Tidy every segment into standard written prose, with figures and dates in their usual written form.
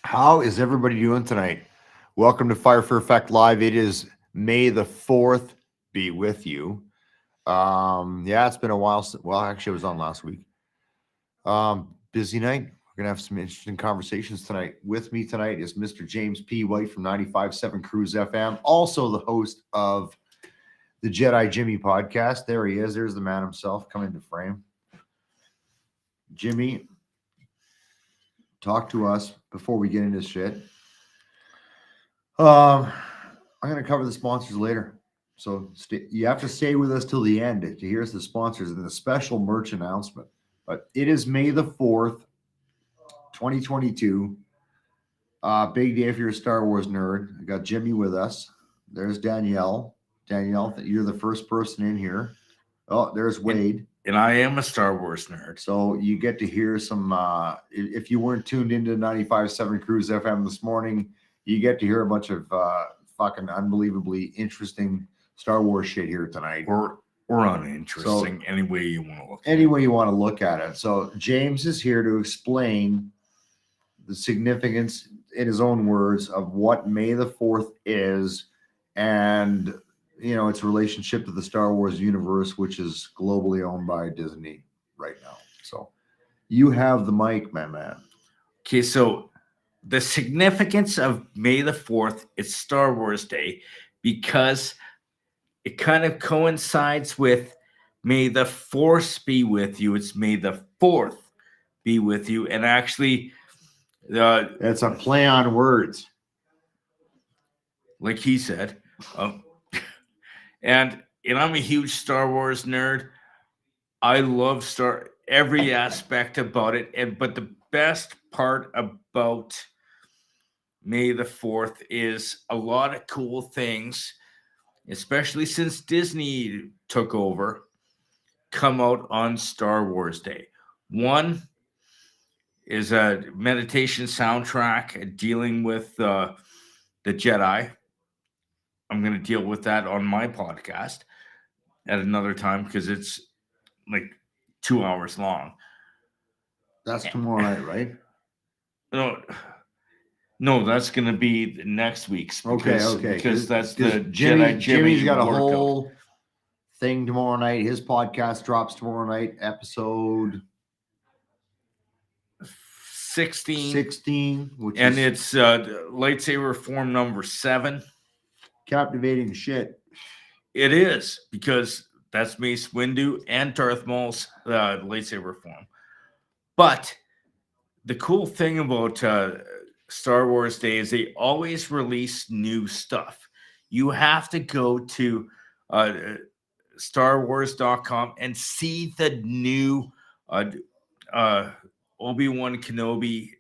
How is everybody doing tonight? Welcome to Fire for Effect Live. It is May the 4th. Be with you. Yeah, it's been a while. Well, actually, I was on last week. Busy night. We're going to have some interesting conversations tonight. With me tonight is Mr. James P. White from 95.7 Cruise FM, also the host of the Jedi Jimmy Podcast. There he is. There's the man himself coming into frame. Jimmy, talk to us before we get into shit. I'm going to cover the sponsors later. So you have to stay with us till the end to hear the sponsors and the special merch announcement. But it is May the 4th, 2022. Big day if you're a Star Wars nerd. I got Jimmy with us. There's Danielle. Danielle, you're the first person in here. Oh, there's Wade. And I am a Star Wars nerd. So you get to hear some, if you weren't tuned into 95.7 Cruise FM this morning, you get to hear a bunch of fucking unbelievably interesting Star Wars shit here tonight. Or uninteresting, So, any way you want to look at any way you want to look at it. So James is here to explain the significance, in his own words, of what May the 4th is and, you know, its relationship to the Star Wars universe, which is globally owned by Disney right now. So you have the mic, my man. Okay, so the significance of May the 4th, it's Star Wars Day, because it kind of coincides with May the Force be with you. It's May the 4th be with you. And actually, It's a play on words. like he said. And I'm a huge Star Wars nerd. I love every aspect about it. But the best part about May the 4th is a lot of cool things, especially since Disney took over, come out on Star Wars Day. One is a meditation soundtrack dealing with the Jedi. I'm going to deal with that on my podcast at another time because it's like 2 hours long. That's tomorrow night, right? No, that's going to be next week's. Okay. Because that's the Jimmy. Jedi Jimmy's got a workout. whole thing tomorrow night. His podcast drops tomorrow night, episode 16, and it's lightsaber form number 7. Captivating shit. It is, because that's Mace Windu and Darth Maul's lightsaber form. But the cool thing about Star Wars Day is they always release new stuff. You have to go to StarWars.com and see the new Obi-Wan Kenobi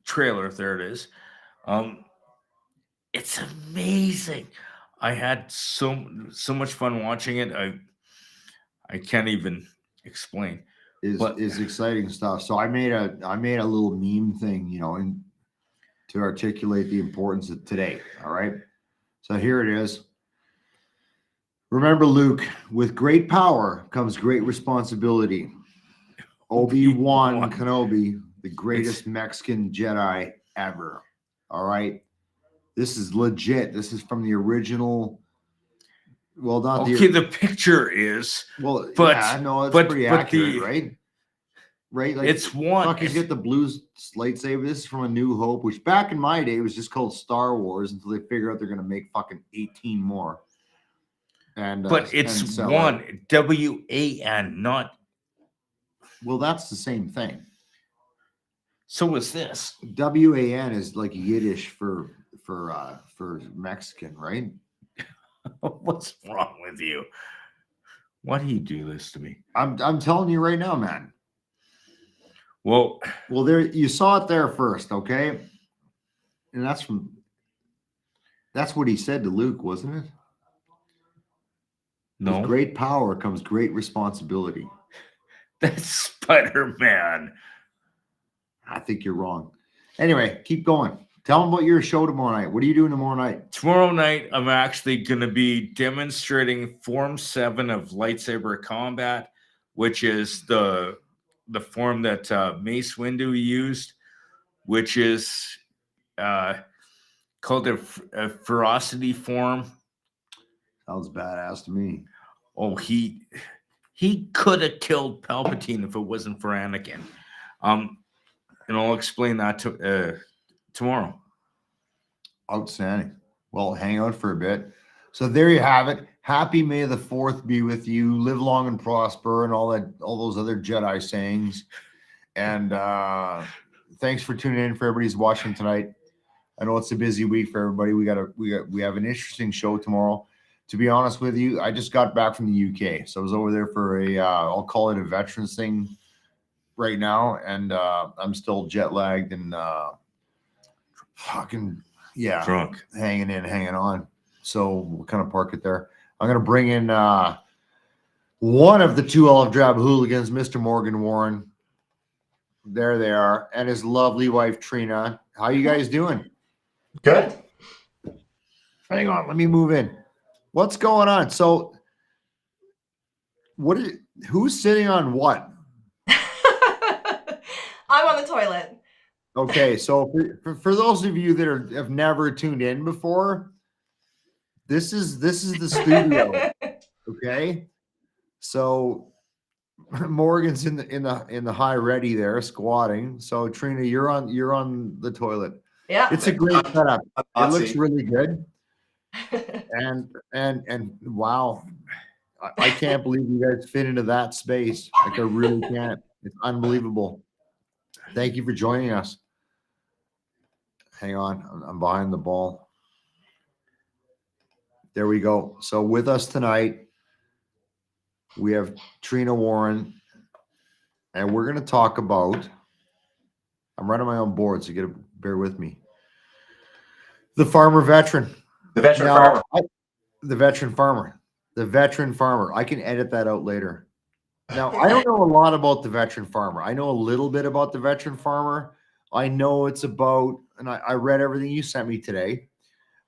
trailer. There it is. It's amazing. I had so much fun watching it. I can't even explain. Is exciting stuff. So I made a little meme thing, you know, to articulate the importance of today. All right. So here it is. Remember, Luke, with great power comes great responsibility. Obi-Wan Kenobi, the greatest Mexican Jedi ever. All right. This is legit. This is from the original. Well, not the picture is. Well, but yeah, no, it's pretty accurate, right? Right? Like, it's one. Fuckers get the blue lightsaber. This is from A New Hope, which back in my day was just called Star Wars until they figure out they're going to make fucking 18 more. And but it's one WAN, not. Well, that's the same thing. So is this. WAN is like Yiddish for Mexican, right? What's wrong with you? Why do you do this to me? I'm telling you right now, man. Well, there you saw it there first, okay? And that's what he said to Luke, wasn't it? No. With great power comes great responsibility. That's Spider-Man. I think you're wrong. Anyway, keep going. Tell them about your show tomorrow night. What are you doing tomorrow night? Tomorrow night, I'm actually going to be demonstrating Form 7 of lightsaber combat, which is the the form that Mace Windu used, which is called a ferocity form. Sounds badass to me. Oh, he could have killed Palpatine if it wasn't for Anakin. And I'll explain that tomorrow. Outstanding. Well, hang out for a bit. So there you have it. Happy May the 4th be with you. Live long and prosper, and all those other Jedi sayings. And thanks for tuning in. For everybody's watching tonight. I know it's a busy week for everybody. We have an interesting show tomorrow. To be honest with you, I just got back from the UK, so I was over there for I'll call it a veterans thing right now, and I'm still jet lagged and Drunk, hanging on. So we'll kind of park it there. I'm gonna bring in one of the two olive drab hooligans, Mr. Morgan Warren. There they are, and his lovely wife Trina. How you guys doing? Good. Hang on, let me move in. What's going on? So, who's sitting on what? I'm on the toilet. Okay, so for those of you that have never tuned in before, this is the studio. Okay, so Morgan's in the high ready there squatting. So Trina, you're on the toilet. Yeah, it's a great setup. It looks really good. And wow, I can't believe you guys fit into that space. Like I really can't. It's unbelievable. Thank you for joining us. Hang on, I'm behind the ball. There we go. So with us tonight, we have Trina Warren, and we're going to talk about. I'm running my own board, so you got to bear with me. The farmer veteran. The veteran farmer. The veteran farmer. The veteran farmer. I can edit that out later. Now, I don't know a lot about the veteran farmer. I know a little bit about the veteran farmer. I know it's about, and I read everything you sent me today.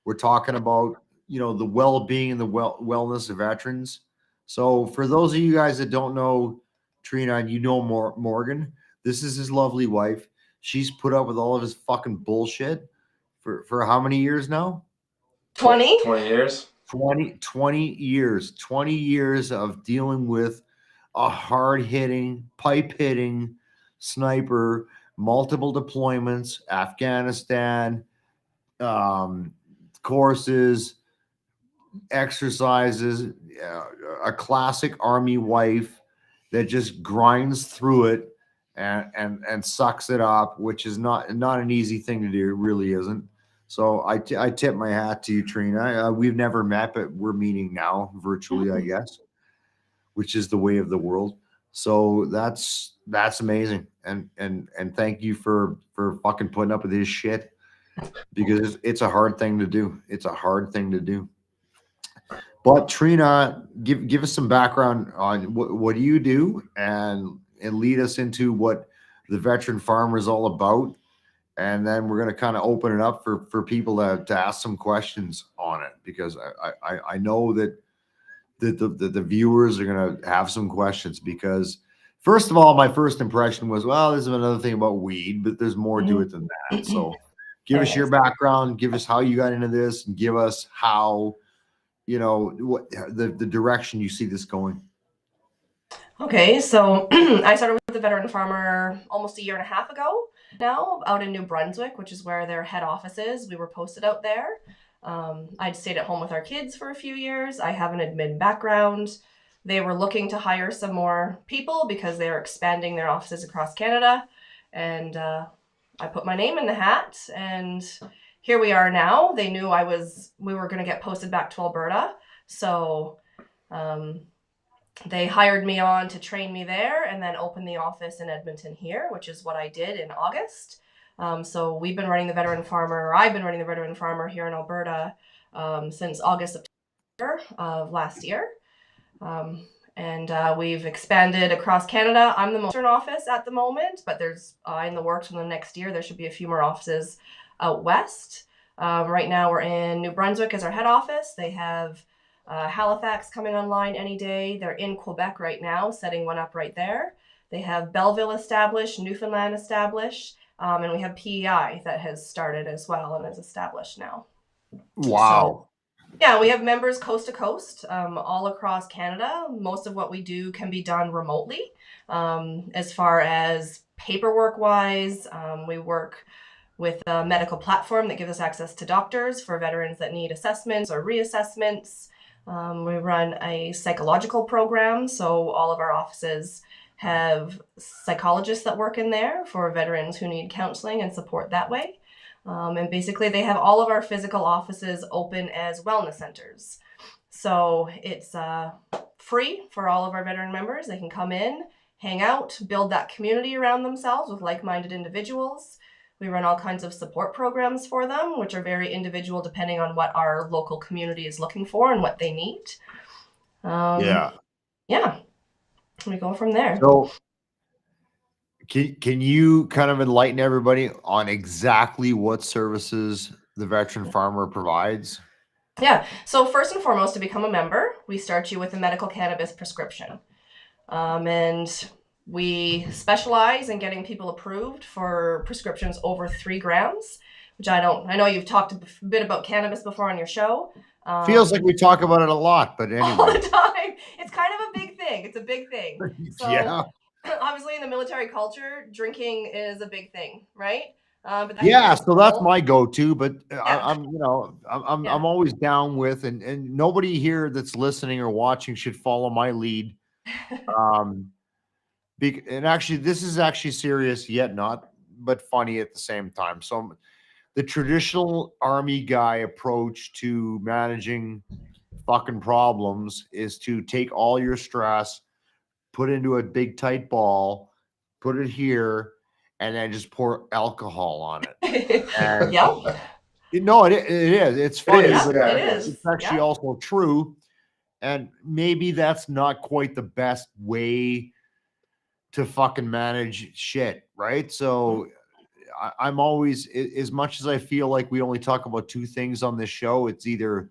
We're talking about, the well-being and the wellness of veterans. So for those of you guys that don't know Trina, and Morgan, this is his lovely wife. She's put up with all of his fucking bullshit for how many years now? 20 years. 20 years. 20 years of dealing with a hard-hitting, pipe-hitting sniper, multiple deployments, Afghanistan, courses, exercises, a classic Army wife that just grinds through it and sucks it up, which is not an easy thing to do. It really isn't. So I tip my hat to you, Trina. We've never met, but we're meeting now virtually, I guess, which is the way of the world. So that's amazing. And thank you for fucking putting up with this shit, because it's a hard thing to do. It's a hard thing to do. But Trina, give us some background on what do you do, and lead us into what the veteran farmer is all about. And then we're going to kind of open it up for people to ask some questions on it, because I know that the viewers are going to have some questions, because first of all, my first impression was, well, this is another thing about weed, but there's more to it than that. So give us your background, give us how you got into this, and give us how, what the direction you see this going. Okay, so I started with the veteran farmer almost a year and a half ago now, out in New Brunswick, which is where their head office is. We were posted out there. I'd stayed at home with our kids for a few years. I have an admin background. They were looking to hire some more people because they are expanding their offices across Canada. And I put my name in the hat, and here we are now. They knew we were going to get posted back to Alberta. So they hired me on to train me there and then open the office in Edmonton here, which is what I did in August. So we've been running the veteran farmer, or I've been running the veteran farmer here in Alberta since August of last year. And we've expanded across Canada. I'm the most in office at the moment, but there's in the works in the next year, there should be a few more offices out west. Right now we're in New Brunswick as our head office. They have Halifax coming online any day. They're in Quebec right now, setting one up right there. They have Belleville established, Newfoundland established, and we have PEI that has started as well and is established now. Wow. Yeah, we have members coast to coast, all across Canada. Most of what we do can be done remotely. As far as paperwork wise, we work with a medical platform that gives us access to doctors for veterans that need assessments or reassessments. We run a psychological program, so all of our offices have psychologists that work in there for veterans who need counseling and support that way. And basically they have all of our physical offices open as wellness centers. So it's free for all of our veteran members. They can come in, hang out, build that community around themselves with like-minded individuals. We run all kinds of support programs for them, which are very individual depending on what our local community is looking for and what they need. Yeah. We go from there. So can you kind of enlighten everybody on exactly what services the veteran farmer provides? Yeah. So first and foremost, to become a member, we start you with a medical cannabis prescription. And we specialize in getting people approved for prescriptions over 3 grams, which I know you've talked a bit about cannabis before on your show. Feels like we talk about it a lot, but anyway. All the time. It's kind of a big thing. It's a big thing. So, yeah. Obviously in the military culture, drinking is a big thing, right? But so that's my go-to, but Yeah. I'm always down with, and nobody here that's listening or watching should follow my lead. And actually, this is actually serious, yet not, but funny at the same time. So the traditional army guy approach to managing fucking problems is to take all your stress, put it into a big tight ball, put it here, and then just pour alcohol on it. And Yeah. No, it is. It's funny, but it is. it's actually also true. And maybe that's not quite the best way to fucking manage shit, right? So I'm always, as much as I feel like we only talk about 2 things on this show, it's either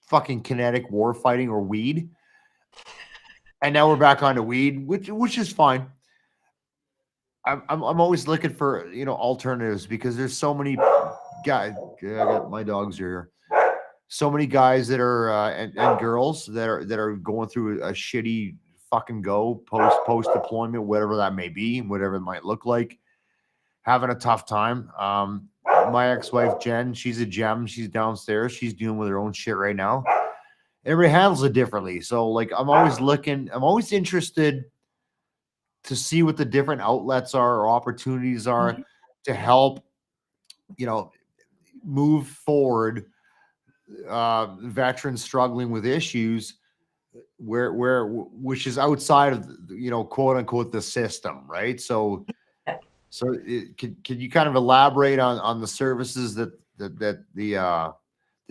fucking kinetic war fighting or weed. And now we're back onto weed, which is fine. I'm always looking for alternatives, because there's so many guys. My dogs are here. So many guys that are and girls that are going through a shitty fucking go post deployment, whatever that may be, whatever it might look like, having a tough time. My ex-wife Jen, she's a gem. She's downstairs. She's dealing with her own shit right now. Everybody handles it differently. So like, I'm always interested to see what the different outlets are or opportunities are to help, move forward veterans struggling with issues which is outside of, quote unquote, the system, right? So can you kind of elaborate on the services that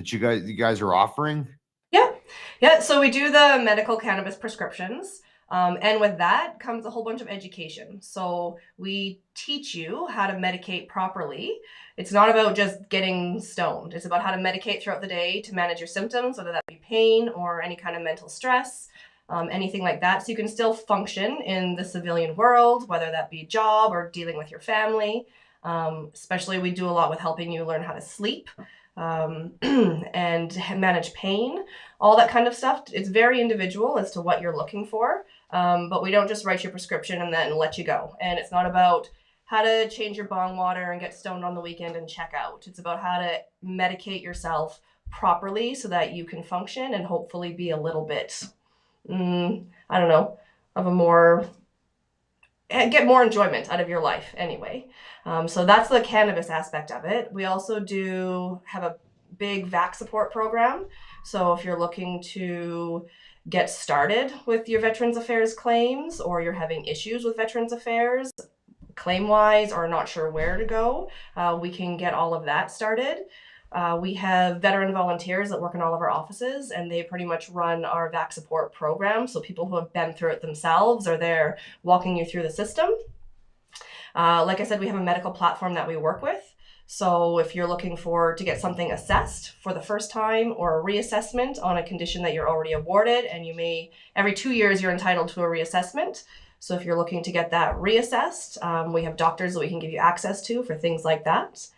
you guys are offering? Yeah. So we do the medical cannabis prescriptions. And with that comes a whole bunch of education. So we teach you how to medicate properly. It's not about just getting stoned. It's about how to medicate throughout the day to manage your symptoms, whether that be pain or any kind of mental stress, anything like that. So you can still function in the civilian world, whether that be job or dealing with your family. Especially we do a lot with helping you learn how to sleep. And manage pain, all that kind of stuff. It's very individual as to what you're looking for. But we don't just write your prescription and then let you go. And it's not about how to change your bong water and get stoned on the weekend and check out. It's about how to medicate yourself properly so that you can function and hopefully be a little bit, get more enjoyment out of your life anyway. So that's the cannabis aspect of it. We also do have a big Vac Support Program. So if you're looking to get started with your Veterans Affairs claims, or you're having issues with Veterans Affairs claim-wise or not sure where to go, we can get all of that started. We have veteran volunteers that work in all of our offices, and they pretty much run our Vac Support Program. So people who have been through it themselves are there walking you through the system. Like I said, we have a medical platform that we work with. So if you're looking to get something assessed for the first time, or a reassessment on a condition that you're already awarded, and every 2 years you're entitled to a reassessment. So if you're looking to get that reassessed, we have doctors that we can give you access to for things like that.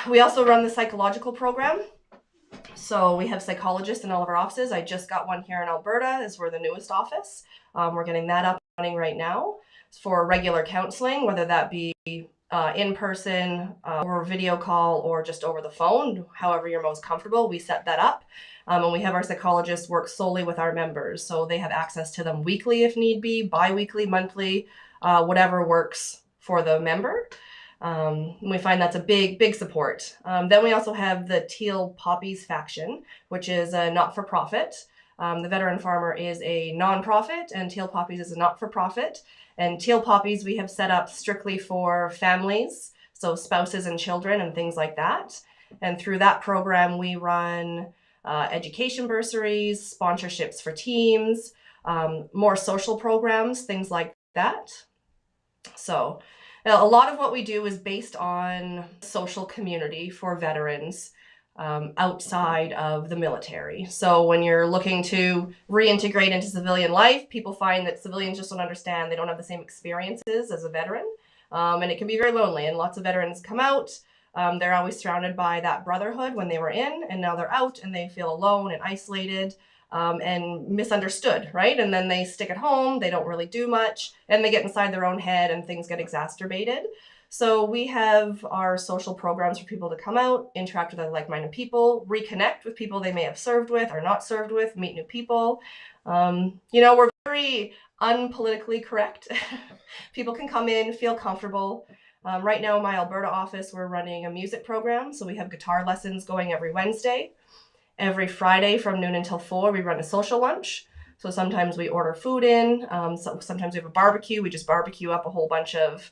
We also run the psychological program. So we have psychologists in all of our offices. I just got one here in Alberta, as we're the newest office. We're getting that up and running right now for regular counseling, whether that be in person, or video call, or just over the phone, however you're most comfortable. We set that up. And we have our psychologists work solely with our members. So they have access to them weekly if need be, bi-weekly, monthly, whatever works for the member. We find that's a big support. Then we also have the Teal Poppies faction, which is a not-for-profit. The Veteran Farmer is a non-profit, and Teal Poppies is a not-for-profit. And Teal Poppies we have set up strictly for families, so spouses and children and things like that. And through that program, we run education bursaries, sponsorships for teams, more social programs, things like that. So a lot of what we do is based on social community for veterans outside of the military. So when you're looking to reintegrate into civilian life, people find that civilians just don't understand. They don't have the same experiences as a veteran. And it can be very lonely. And lots of veterans come out. They're always surrounded by that brotherhood when they were in, and now they're out and they feel alone and isolated. And misunderstood, right? And then they stick at home, they don't really do much, and they get inside their own head and things get exacerbated. So we have our social programs for people to come out, interact with other like-minded people, reconnect with people they may have served with or not served with, meet new people. We're very unpolitically correct. People can come in, feel comfortable. Right now, in my Alberta office, we're running a music program. So we have guitar lessons going every Wednesday. Every Friday from noon until 4, we run a social lunch. So sometimes we order food in. Sometimes we have a barbecue. We just barbecue up a whole bunch of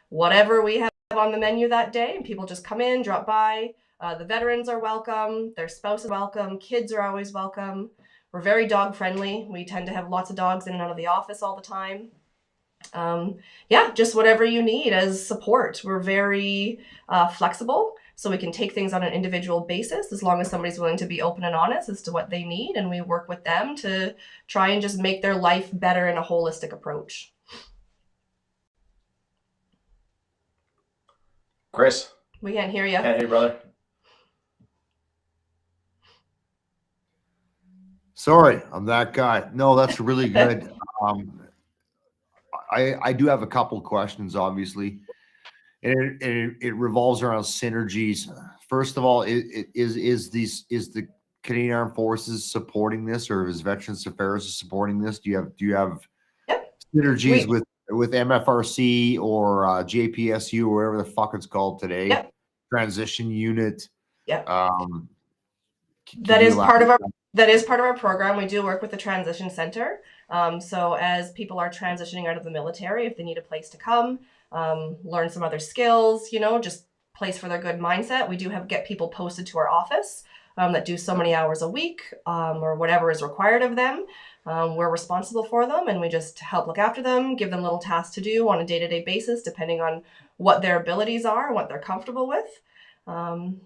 whatever we have on the menu that day. And people just come in, drop by. The veterans are welcome. Their spouse is welcome. Kids are always welcome. We're very dog friendly. We tend to have lots of dogs in and out of the office all the time. Just whatever you need as support. We're very flexible. So we can take things on an individual basis as long as somebody's willing to be open and honest as to what they need. And we work with them to try and just make their life better in a holistic approach. Chris? We can't hear you. Can't hear you, brother. Sorry, I'm that guy. No, that's really good. I do have a couple of questions, obviously. And it revolves around synergies. First of all, is the Canadian Armed Forces supporting this, or is Veterans Affairs supporting this? Do you have synergies with MFRC or JPSU, or whatever the fuck it's called today? Yep. Transition unit. Yep. That is part of our program. We do work with the Transition Center. So as people are transitioning out of the military, if they need a place to come, learn some other skills, just place for their good mindset. We do get people posted to our office that do so many hours a week or whatever is required of them. We're responsible for them, and we just help look after them, give them little tasks to do on a day-to-day basis, depending on what their abilities are and what they're comfortable with. And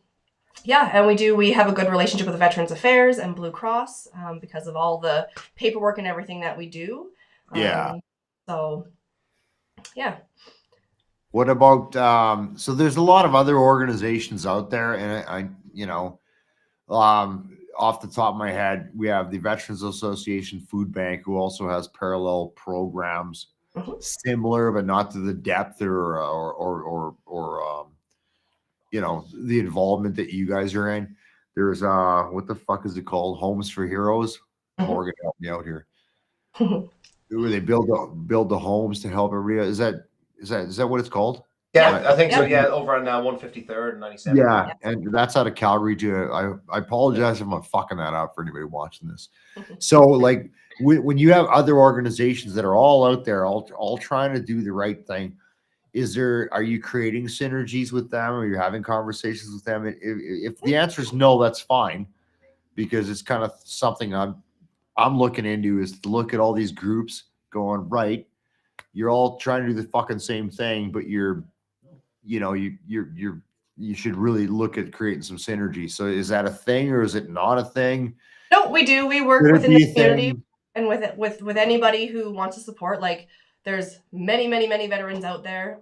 we have a good relationship with Veterans Affairs and Blue Cross because of all the paperwork and everything that we do. What about so there's a lot of other organizations out there, and off the top of my head, we have the Veterans Association Food Bank, who also has parallel programs similar, but not to the depth or the involvement that you guys are in. There's what the fuck is it called? Homes for Heroes. Morgan, help me out here. Where they build the homes to help everybody. Is that what it's called? Yeah, I think so. Yeah, over on 153rd and 97. Yeah, and that's out of Calgary too. I apologize if I'm fucking that up for anybody watching this. So, like, when you have other organizations that are all out there, all trying to do the right thing, are you creating synergies with them? Are you having conversations with them? If the answer is no, that's fine, because it's kind of something I'm looking into, is to look at all these groups going, right, you're all trying to do the fucking same thing, but you should really look at creating some synergy. So is that a thing, or is it not a thing? No, we do. We work within the community. and with anybody who wants to support, like there's many veterans out there.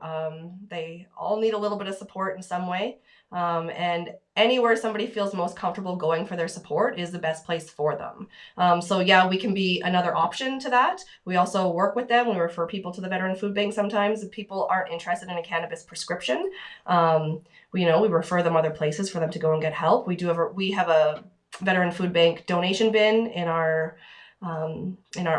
They all need a little bit of support in some way. And anywhere somebody feels most comfortable going for their support is the best place for them. So yeah, we can be another option to that. We also work with them. We refer people to the Veteran Food Bank sometimes if people aren't interested in a cannabis prescription. We refer them other places for them to go and get help. We have a Veteran Food Bank donation bin in our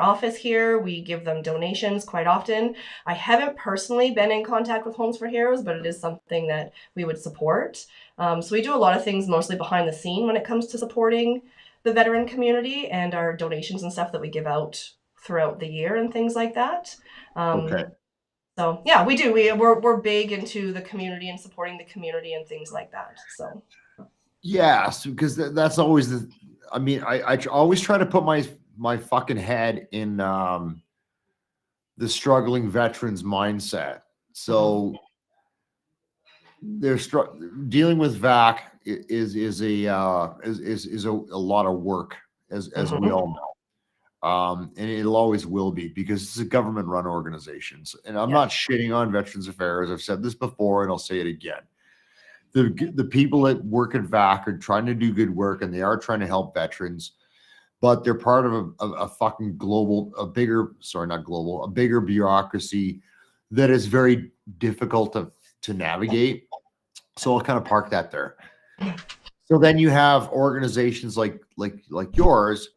office here. We give them donations quite often. I haven't personally been in contact with Homes for Heroes, but it is something that we would support. So we do a lot of things mostly behind the scene when it comes to supporting the veteran community and our donations and stuff that we give out throughout the year and things like that. Okay. So yeah, we do. We're big into the community and supporting the community and things like that. So Yes, because that's always I always try to put my fucking head in the struggling veterans mindset. So they're dealing with VAC is a lot of work, as we all know. And it'll always will be, because it's a government run organization. And I'm not shitting on Veterans Affairs. I've said this before and I'll say it again. The people that work at VAC are trying to do good work, and they are trying to help veterans, but they're part of a fucking a bigger bureaucracy that is very difficult to navigate. So I'll kind of park that there. So then you have organizations like yours,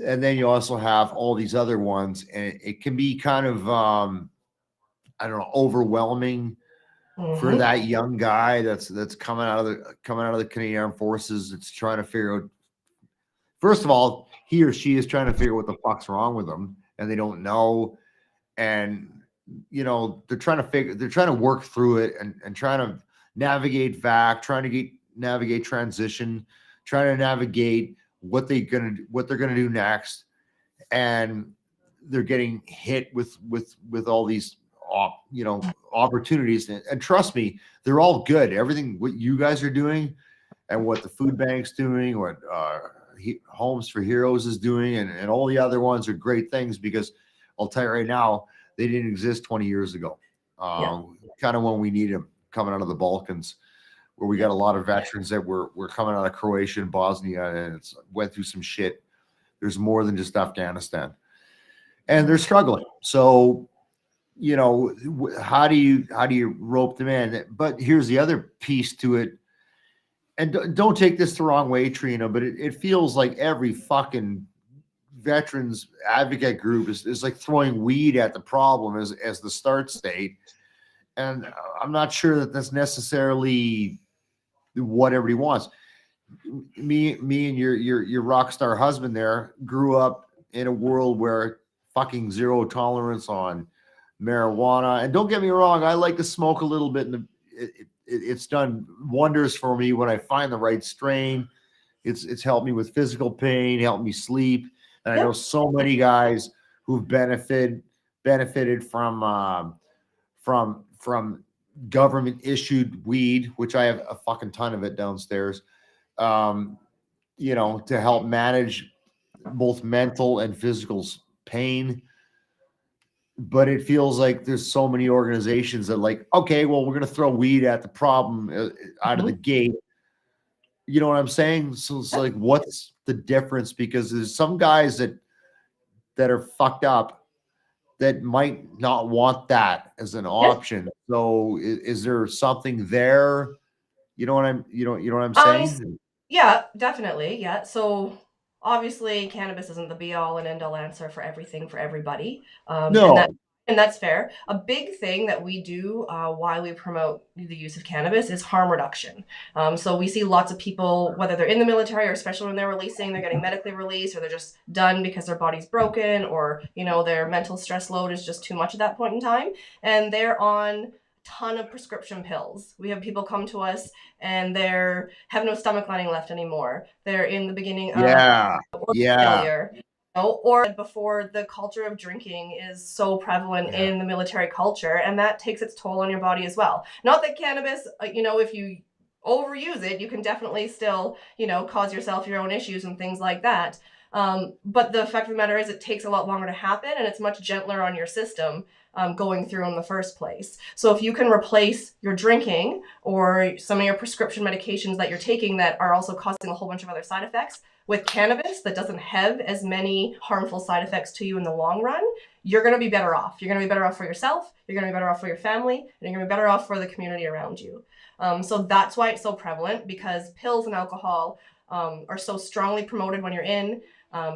and then you also have all these other ones, and it can be kind of I don't know, overwhelming for that young guy that's coming out of the Canadian Armed Forces. It's trying to figure out, first of all, he or she is trying to figure out what the fuck's wrong with them, and they don't know. And they're trying to work through it and trying to navigate VAC, trying to navigate transition, trying to navigate what they're gonna do next. And they're getting hit with all these opportunities, and trust me, they're all good. Everything what you guys are doing and what the food bank's doing, what Homes for Heroes is doing, and all the other ones are great things, because I'll tell you right now, they didn't exist 20 years ago. Kind of when we need them, coming out of the Balkans, where we got a lot of veterans that were coming out of Croatia and Bosnia, and went through some shit. There's more than just Afghanistan, and they're struggling. So how do you rope them in? But here's the other piece to it, and don't take this the wrong way, Trina, but it feels like every fucking veterans advocate group is like throwing weed at the problem as the start state. And I'm not sure that that's necessarily what everybody wants. Me and your rock star husband there grew up in a world where fucking zero tolerance on marijuana. And don't get me wrong, I like to smoke a little bit, and it's done wonders for me when I find the right strain. It's helped me with physical pain, helped me sleep. And I know so many guys who've benefited from government issued weed, which I have a fucking ton of it downstairs, to help manage both mental and physical pain. But it feels like there's so many organizations that like, okay, well, we're going to throw weed at the problem out of the gate. You know what I'm saying? So it's like, what's the difference? Because there's some guys that are fucked up that might not want that as an option. So is there something there? You know what I'm saying? Yeah, definitely. Yeah. So obviously cannabis isn't the be all and end all answer for everything for everybody. No. And that's fair. A big thing that we do while we promote the use of cannabis is harm reduction. So we see lots of people, whether they're in the military or especially when they're releasing, they're getting medically released, or they're just done because their body's broken, or their mental stress load is just too much at that point in time, and they're on a ton of prescription pills. We have people come to us and they have no stomach lining left anymore. They're in the beginning of failure. Or before, the culture of drinking is so prevalent in the military culture, and that takes its toll on your body as well. Not that cannabis, if you overuse it, you can definitely still, cause yourself your own issues and things like that. But the fact of the matter is it takes a lot longer to happen, and it's much gentler on your system going through in the first place. So if you can replace your drinking or some of your prescription medications that you're taking that are also causing a whole bunch of other side effects with cannabis that doesn't have as many harmful side effects to you in the long run, you're going to be better off. You're going to be better off for yourself, you're going to be better off for your family, and you're going to be better off for the community around you. So that's why it's so prevalent, because pills and alcohol are so strongly promoted when you're in.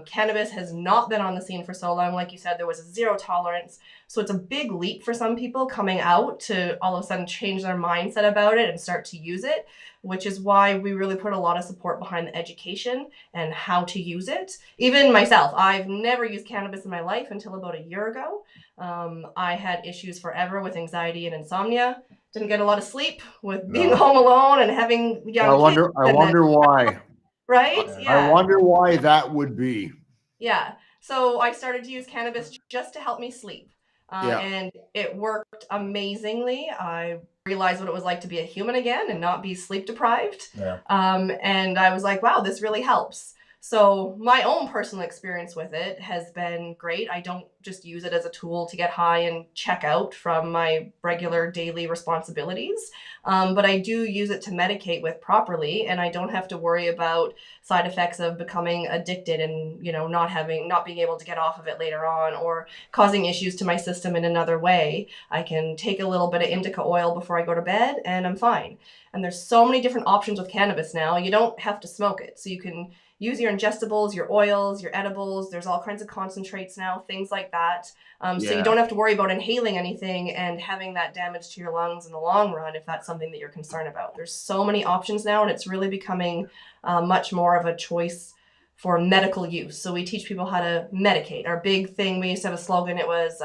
Cannabis has not been on the scene for so long. Like you said, there was a zero tolerance. So it's a big leap for some people coming out to all of a sudden change their mindset about it and start to use it, which is why we really put a lot of support behind the education and how to use it. Even myself, I've never used cannabis in my life until about a year ago. I had issues forever with anxiety and insomnia. Didn't get a lot of sleep with being home alone and having young kids. I wonder why. Right? Yeah. I wonder why that would be. Yeah. So I started to use cannabis just to help me sleep. And it worked amazingly. I realized what it was like to be a human again and not be sleep deprived. Yeah. And I was like, wow, this really helps. So my own personal experience with it has been great. I don't just use it as a tool to get high and check out from my regular daily responsibilities, but I do use it to medicate with properly, and I don't have to worry about side effects of becoming addicted and, you know, not being able to get off of it later on or causing issues to my system in another way. I can take a little bit of indica oil before I go to bed and I'm fine. And there's so many different options with cannabis now. You don't have to smoke it. So you can use your ingestibles, your oils, your edibles. There's all kinds of concentrates now, things like that. So you don't have to worry about inhaling anything and having that damage to your lungs in the long run if that's something that you're concerned about. There's so many options now, and it's really becoming much more of a choice for medical use. So we teach people how to medicate. Our big thing, we used to have a slogan, it was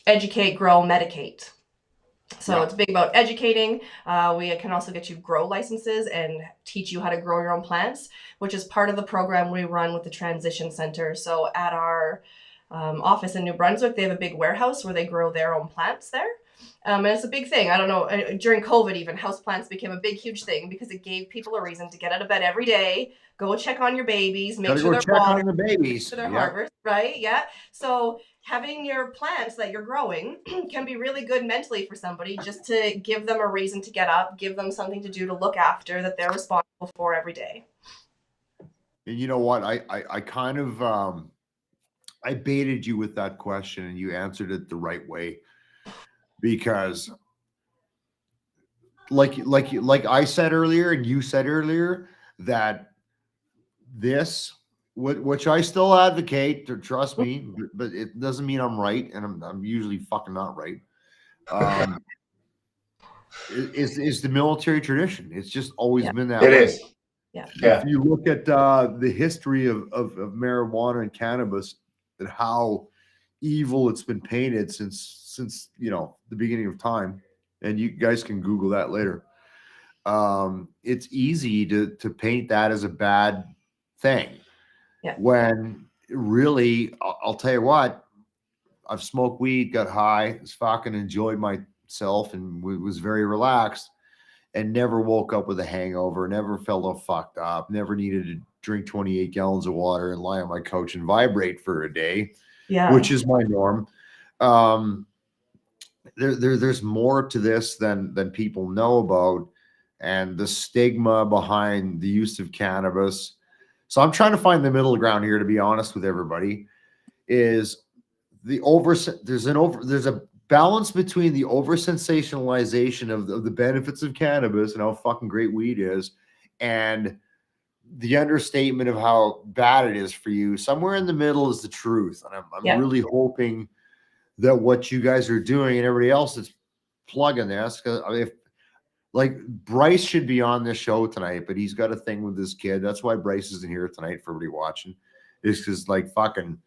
educate, grow, medicate. So it's big about educating. We can also get you grow licenses and teach you how to grow your own plants, which is part of the program we run with the Transition Center. So at our office in New Brunswick, they have a big warehouse where they grow their own plants there. And it's a big thing. I don't know, during COVID even, houseplants became a big, huge thing because it gave people a reason to get out of bed every day, go check on your babies, make sure they're watered, on the babies. their harvest, right? Yeah. So having your plants that you're growing can be really good mentally for somebody, just to give them a reason to get up, give them something to do to look after that they're responsible for every day. And you know what? I kind of I baited you with that question, and you answered it the right way, because like I said earlier, and you said earlier, that this, which I still advocate, to trust me, but it doesn't mean I'm right, and I'm usually fucking not right. Is the military tradition? It's just always been that way. It is. Yeah. If you look at the history of marijuana and cannabis, and how evil it's been painted since you know, the beginning of time, and you guys can Google that later. It's easy to paint that as a bad thing. Yeah. When really, I'll tell you what, I've smoked weed, got high, fucking enjoyed myself, and was very relaxed, and never woke up with a hangover, never felt all fucked up, never needed to drink 28 gallons of water and lie on my couch and vibrate for a day, which is my norm. There's more to this than people know about, and the stigma behind the use of cannabis. So I'm trying to find the middle ground here, to be honest with everybody. Is there's a balance between the over sensationalization of the benefits of cannabis and how fucking great weed is, and the understatement of how bad it is for you. Somewhere in the middle is the truth. And I'm really hoping that what you guys are doing and everybody else that's plugging this, because if, like, Bryce should be on this show tonight, but he's got a thing with this kid. That's why Bryce isn't here tonight for everybody watching. Is because, like, fucking,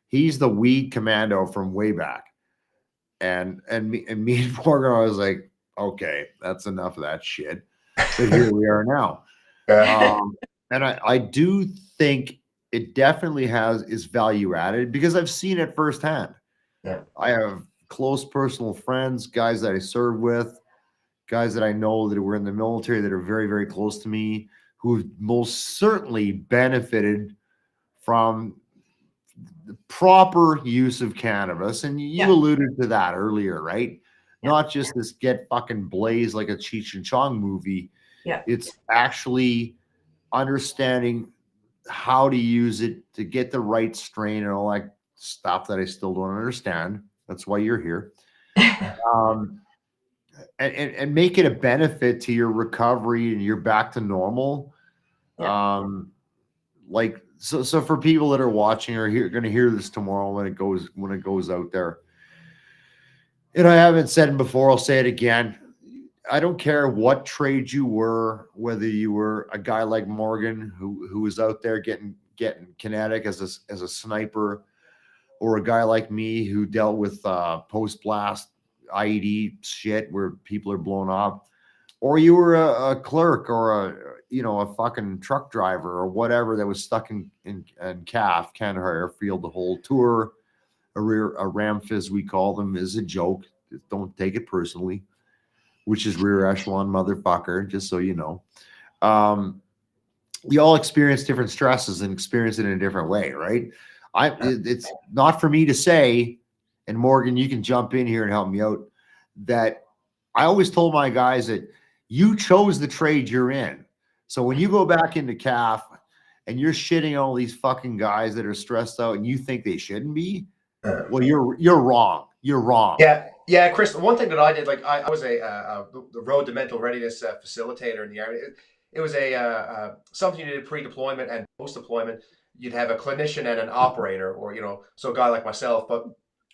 he's the weed commando from way back. And me and Morgan, I was like, okay, that's enough of that shit. But here we are now. And I do think it definitely is value added, because I've seen it firsthand. Yeah. I have close personal friends, guys that I serve with, guys that I know that were in the military that are very, very close to me, who've most certainly benefited from the proper use of cannabis. And you Yeah. alluded to that earlier, right? Yeah. Not just this get fucking blazed like a Cheech and Chong movie. Yeah. It's actually understanding how to use it to get the right strain and all that stuff that I still don't understand. That's why you're here. And make it a benefit to your recovery and you're back to normal. Yeah. Like so for people that are watching or going to hear this tomorrow when it goes out there. And I haven't said it before, I'll say it again. I don't care what trade you were, whether you were a guy like Morgan who was out there getting kinetic as a sniper, or a guy like me who dealt with post blast IED shit where people are blown up, or you were a clerk or a fucking truck driver or whatever that was stuck in CAF, Kandahar Airfield, the whole tour. A Ramphis, we call them, is a joke. Don't take it personally, which is rear echelon motherfucker, just so you know. We all experience different stresses and experience it in a different way, right? It's not for me to say, and Morgan, you can jump in here and help me out, that I always told my guys that you chose the trade you're in. So when you go back into CAF and you're shitting all these fucking guys that are stressed out and you think they shouldn't be, well, you're wrong. You're wrong. Yeah, Chris. One thing that I did, like I was the road to mental readiness facilitator in the Army. It was something you did pre-deployment and post-deployment. You'd have a clinician and an operator, or so a guy like myself. But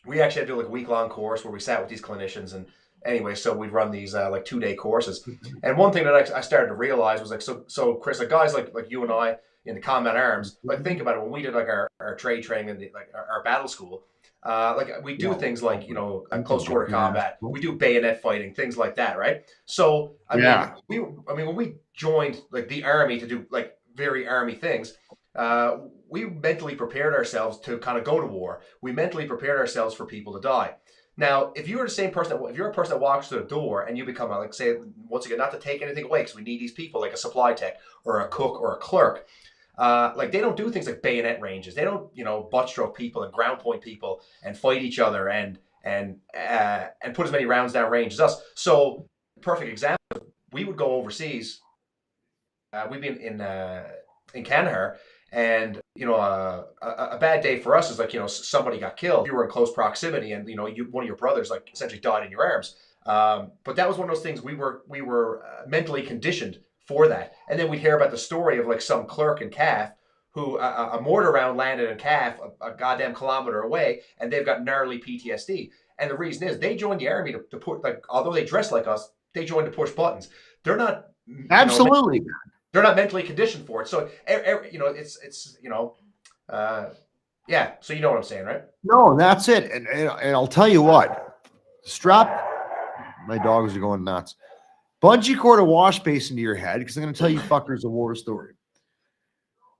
we actually had to do like a week-long course where we sat with these clinicians, and anyway, so we'd run these like 2-day courses. And one thing that I started to realize was like, so Chris, like guys like you and I in the combat arms, like think about it, when we did like our trade training and like our battle school. Like we do things like close quarter combat, we do bayonet fighting, things like that, right? So I mean when we joined like the Army to do like very Army things, we mentally prepared ourselves to kind of go to war. We mentally prepared ourselves for people to die. Now, if you're the same person, if you're a person that walks through the door and you become like, say, once again, not to take anything away, because we need these people like a supply tech or a cook or a clerk. Like they don't do things like bayonet ranges. They don't, butt stroke people and ground point people and fight each other and put as many rounds down range as us. So, perfect example. We would go overseas. We'd be in Kandahar, and a bad day for us is like somebody got killed. You were in close proximity, and one of your brothers like essentially died in your arms. But that was one of those things we were mentally conditioned for that. And then we'd hear about the story of like some clerk in CAF who a mortar round landed in CAF a goddamn kilometer away, and they've got gnarly PTSD. And the reason is they joined the Army to put, like, although they dress like us, they joined to push buttons. They're not absolutely. They're not mentally conditioned for it. So it's yeah. So you know what I'm saying, right? No, that's it. And I'll tell you what, my dogs are going nuts. Bungee cord a wash basin to your head, because I'm going to tell you fuckers a war story.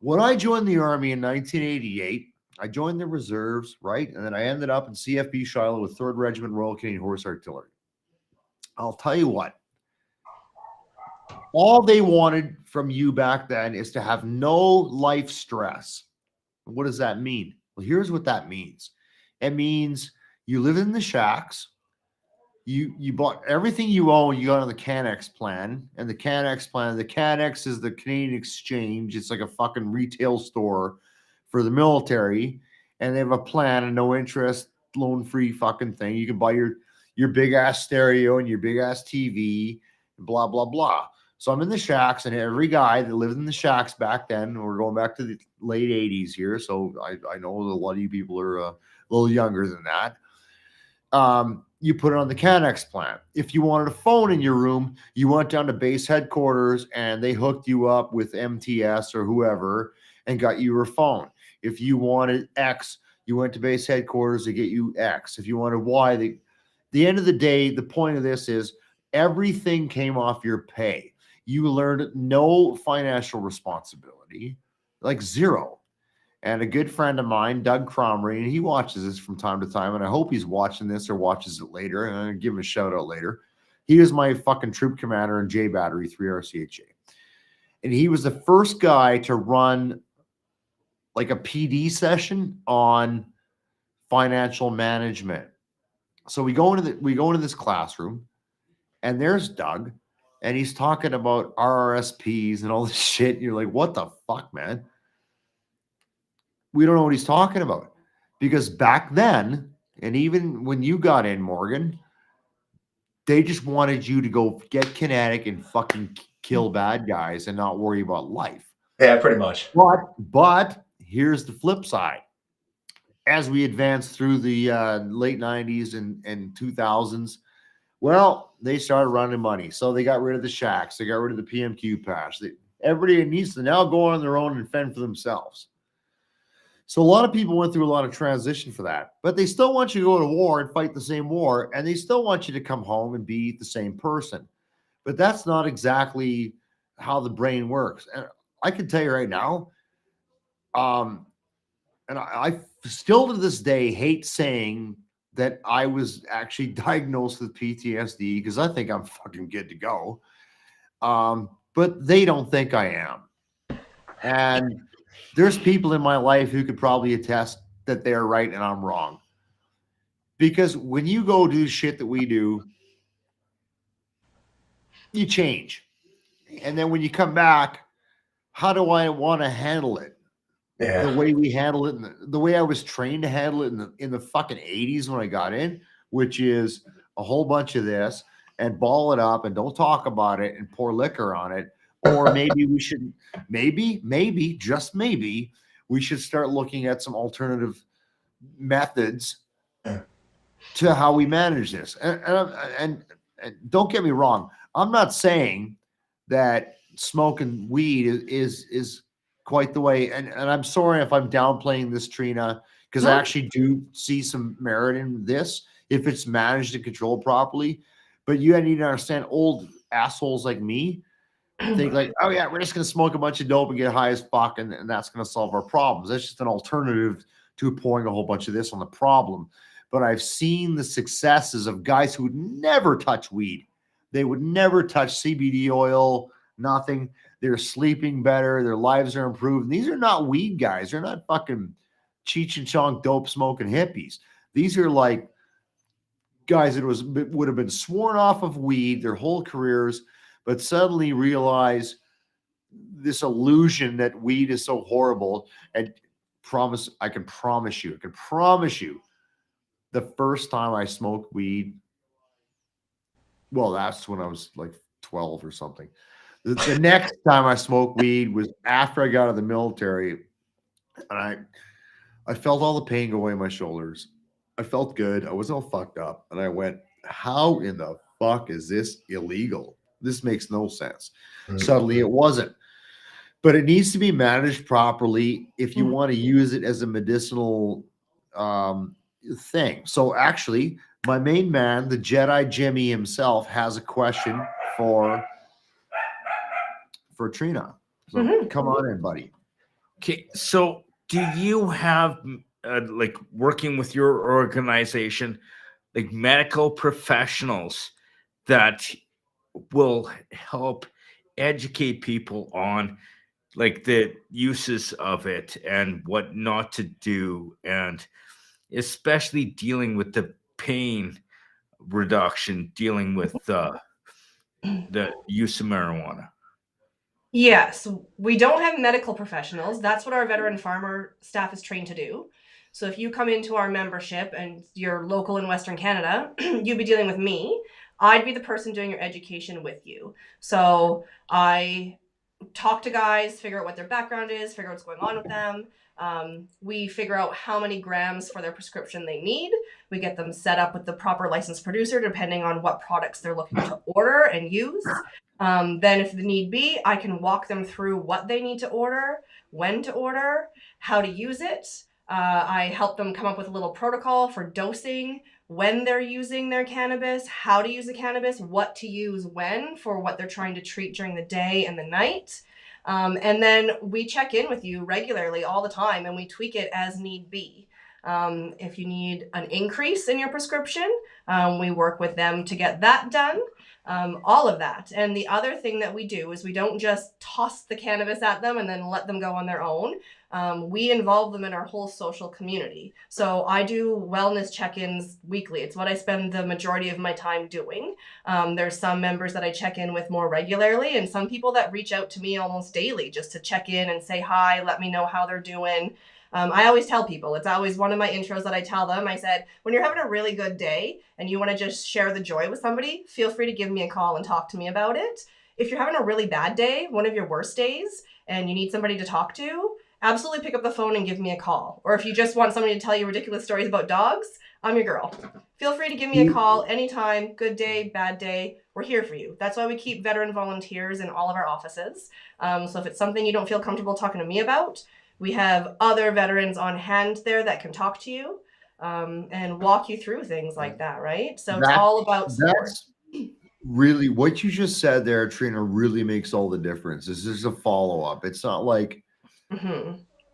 When I joined the Army in 1988, I joined the reserves, right? And then I ended up in CFB Shiloh with 3rd Regiment Royal Canadian Horse Artillery. I'll tell you what, all they wanted from you back then is to have no life stress. What does that mean? Well, here's what that means. It means you live in the shacks. You bought everything you own, you got on the Cannex plan. And the Cannex is the Canadian Exchange. It's like a fucking retail store for the military. And they have a plan, a no interest, loan-free fucking thing. You can buy your big ass stereo and your big ass TV, blah, blah, blah. So I'm in the shacks, and every guy that lived in the shacks back then, we're going back to the late 80s here. So I know a lot of you people are a little younger than that. You put it on the Cannex plan. If you wanted a phone in your room, you went down to base headquarters and they hooked you up with MTS or whoever and got you your phone. If you wanted X, you went to base headquarters to get you X. If you wanted Y, the end of the day, the point of this is everything came off your pay. You learned no financial responsibility, like zero. And a good friend of mine, Doug Cromrie, and he watches this from time to time, and I hope he's watching this or watches it later, and I'm going to give him a shout out later. He was my fucking troop commander in J Battery 3 RCHA. And he was the first guy to run like a PD session on financial management. So we go into this classroom, and there's Doug, and he's talking about RRSPs and all this shit. And you're like, what the fuck, man? We don't know what he's talking about. Because back then, and even when you got in, Morgan, they just wanted you to go get kinetic and fucking kill bad guys and not worry about life. Yeah, pretty much. But here's the flip side. As we advance through the late 90s and 2000s, well, they started running money. So they got rid of the shacks. They got rid of the PMQ patch. Everybody needs to now go on their own and fend for themselves. So a lot of people went through a lot of transition for that. But they still want you to go to war and fight the same war. And they still want you to come home and be the same person. But that's not exactly how the brain works. And I can tell you right now, and I still to this day hate saying that I was actually diagnosed with PTSD because I think I'm fucking good to go. But they don't think I am. And there's people in my life who could probably attest that they're right and I'm wrong. Because when you go do shit that we do, you change. And then when you come back, how do I want to handle it? Yeah. The way we handle it, and the way I was trained to handle it in the fucking 80s when I got in, which is a whole bunch of this and ball it up and don't talk about it and pour liquor on it. Or maybe we should, just maybe, we should start looking at some alternative methods to how we manage this. And don't get me wrong, I'm not saying that smoking weed is quite the way. And I'm sorry if I'm downplaying this, Trina, because I actually do see some merit in this if it's managed and controlled properly. But you need to understand, old assholes like me think like, oh yeah, we're just going to smoke a bunch of dope and get high as fuck, and that's going to solve our problems. That's just an alternative to pouring a whole bunch of this on the problem. But I've seen the successes of guys who would never touch weed. They would never touch CBD oil, nothing. They're sleeping better. Their lives are improved. And these are not weed guys. They're not fucking Cheech and Chong dope smoking hippies. These are like guys that would have been sworn off of weed their whole careers, but suddenly realize this illusion that weed is so horrible. And I can promise you, the first time I smoked weed, well, that's when I was like 12 or something. The next time I smoked weed was after I got out of the military, and I felt all the pain go away in my shoulders. I felt good. I was all fucked up, and I went, how in the fuck is this illegal? This makes no sense. Suddenly it wasn't. But it needs to be managed properly if you want to use it as a medicinal thing. So actually, my main man, the Jedi Jimmy himself, has a question for Trina. So come on in, buddy. Okay, so do you have like working with your organization, like medical professionals that will help educate people on like the uses of it and what not to do, and especially dealing with the pain reduction, dealing with the use of marijuana? Yes, we don't have medical professionals. That's what our veteran farmer staff is trained to do. So if you come into our membership and you're local in Western Canada, you'd be dealing with me. I'd be the person doing your education with you. So I talk to guys, figure out what their background is, figure out what's going on with them. We figure out how many grams for their prescription they need. We get them set up with the proper licensed producer, depending on what products they're looking to order and use. Then if the need be, I can walk them through what they need to order, when to order, how to use it. I help them come up with a little protocol for dosing, when they're using their cannabis, how to use the cannabis, what to use when for what they're trying to treat during the day and the night. And then we check in with you regularly all the time, and we tweak it as need be. If you need an increase in your prescription, we work with them to get that done. all of that. And the other thing that we do is we don't just toss the cannabis at them and then let them go on their own. We involve them in our whole social community. So I do wellness check-ins weekly. It's what I spend the majority of my time doing. There's some members that I check in with more regularly, and some people that reach out to me almost daily just to check in and say hi, let me know how they're doing. I always tell people, it's always one of my intros that I tell them. I said, when you're having a really good day and you want to just share the joy with somebody, feel free to give me a call and talk to me about it. If you're having a really bad day, one of your worst days, and you need somebody to talk to, absolutely pick up the phone and give me a call. Or if you just want somebody to tell you ridiculous stories about dogs, I'm your girl. Feel free to give me a call anytime, good day, bad day. We're here for you. That's why we keep veteran volunteers in all of our offices. So if it's something you don't feel comfortable talking to me about, we have other veterans on hand there that can talk to you and walk you through things like that, right? So it's all about support. That's really what you just said there, Trina, really makes all the difference. This is a follow-up. It's not like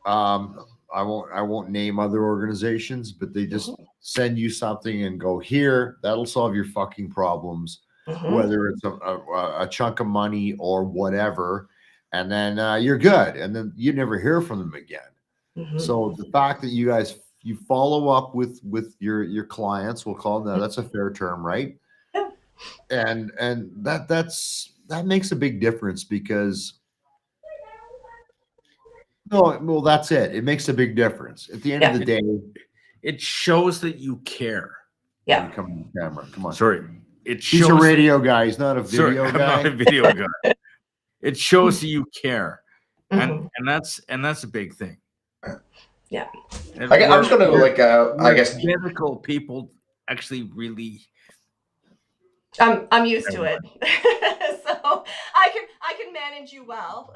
I won't name other organizations, but they just send you something and go, here, that'll solve your fucking problems, whether it's a chunk of money or whatever. And then you're good. And then you never hear from them again. So the fact that you follow up with your clients, we'll call them that's a fair term, right? Yeah. And that makes a big difference because that's it. It makes a big difference. At the end of the day, it shows that you care. Yeah. Come on the camera. Come on. Sorry. He's a radio guy. He's not a video guy. I'm not a video guy. It shows that you care. And that's a big thing. Yeah. And I'm just gonna I guess medical people actually really. I'm used to it, so I can manage you well.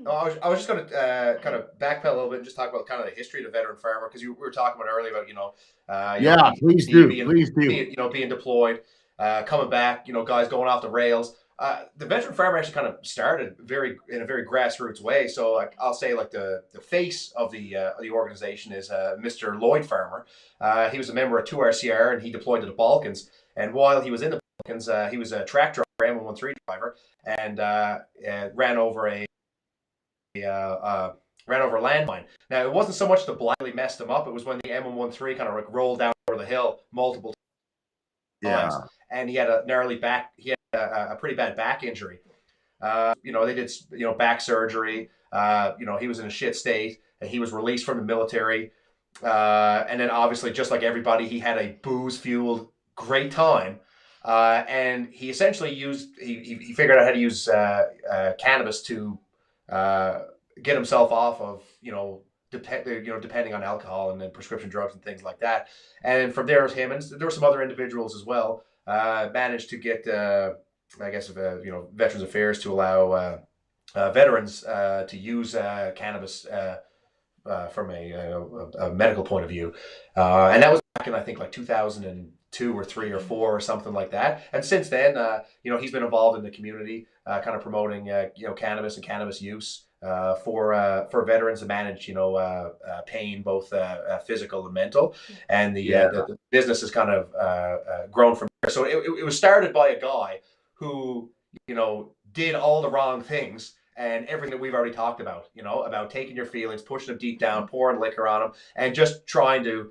I was just going to kind of backpedal a little bit and just talk about kind of the history of the veteran farmer, because we were talking about earlier about please do. Being deployed, coming back, guys going off the rails. The veteran farmer actually kind of started in a very grassroots way. So I'll say the face of the organization is Mr. Lloyd Farmer. He was a member of 2RCR and he deployed to the Balkans. And while he was in the Balkans, he was a track driver, M113 driver, and ran over a landmine. Now, it wasn't so much the blindly messed him up. It was when the M113 kind of rolled down over the hill multiple times, and he had a gnarly back. He had a pretty bad back injury. They did back surgery. He was in a shit state, and he was released from the military. And then obviously, just like everybody, he had a booze-fueled great time. And he essentially he figured out how to use cannabis to get himself off of depending on alcohol and then prescription drugs and things like that. And from there, him and there were some other individuals as well managed to get Veterans Affairs to allow veterans to use cannabis from a medical point of view, and that was back in I think 2002 or 3 or 4 or something like that. And since then, he's been involved in the community, kind of promoting cannabis and cannabis use for veterans to manage pain, both physical and mental. And the business has kind of grown from there. So it was started by a guy who did all the wrong things and everything that we've already talked about, about taking your feelings, pushing them deep down, pouring liquor on them, and just trying to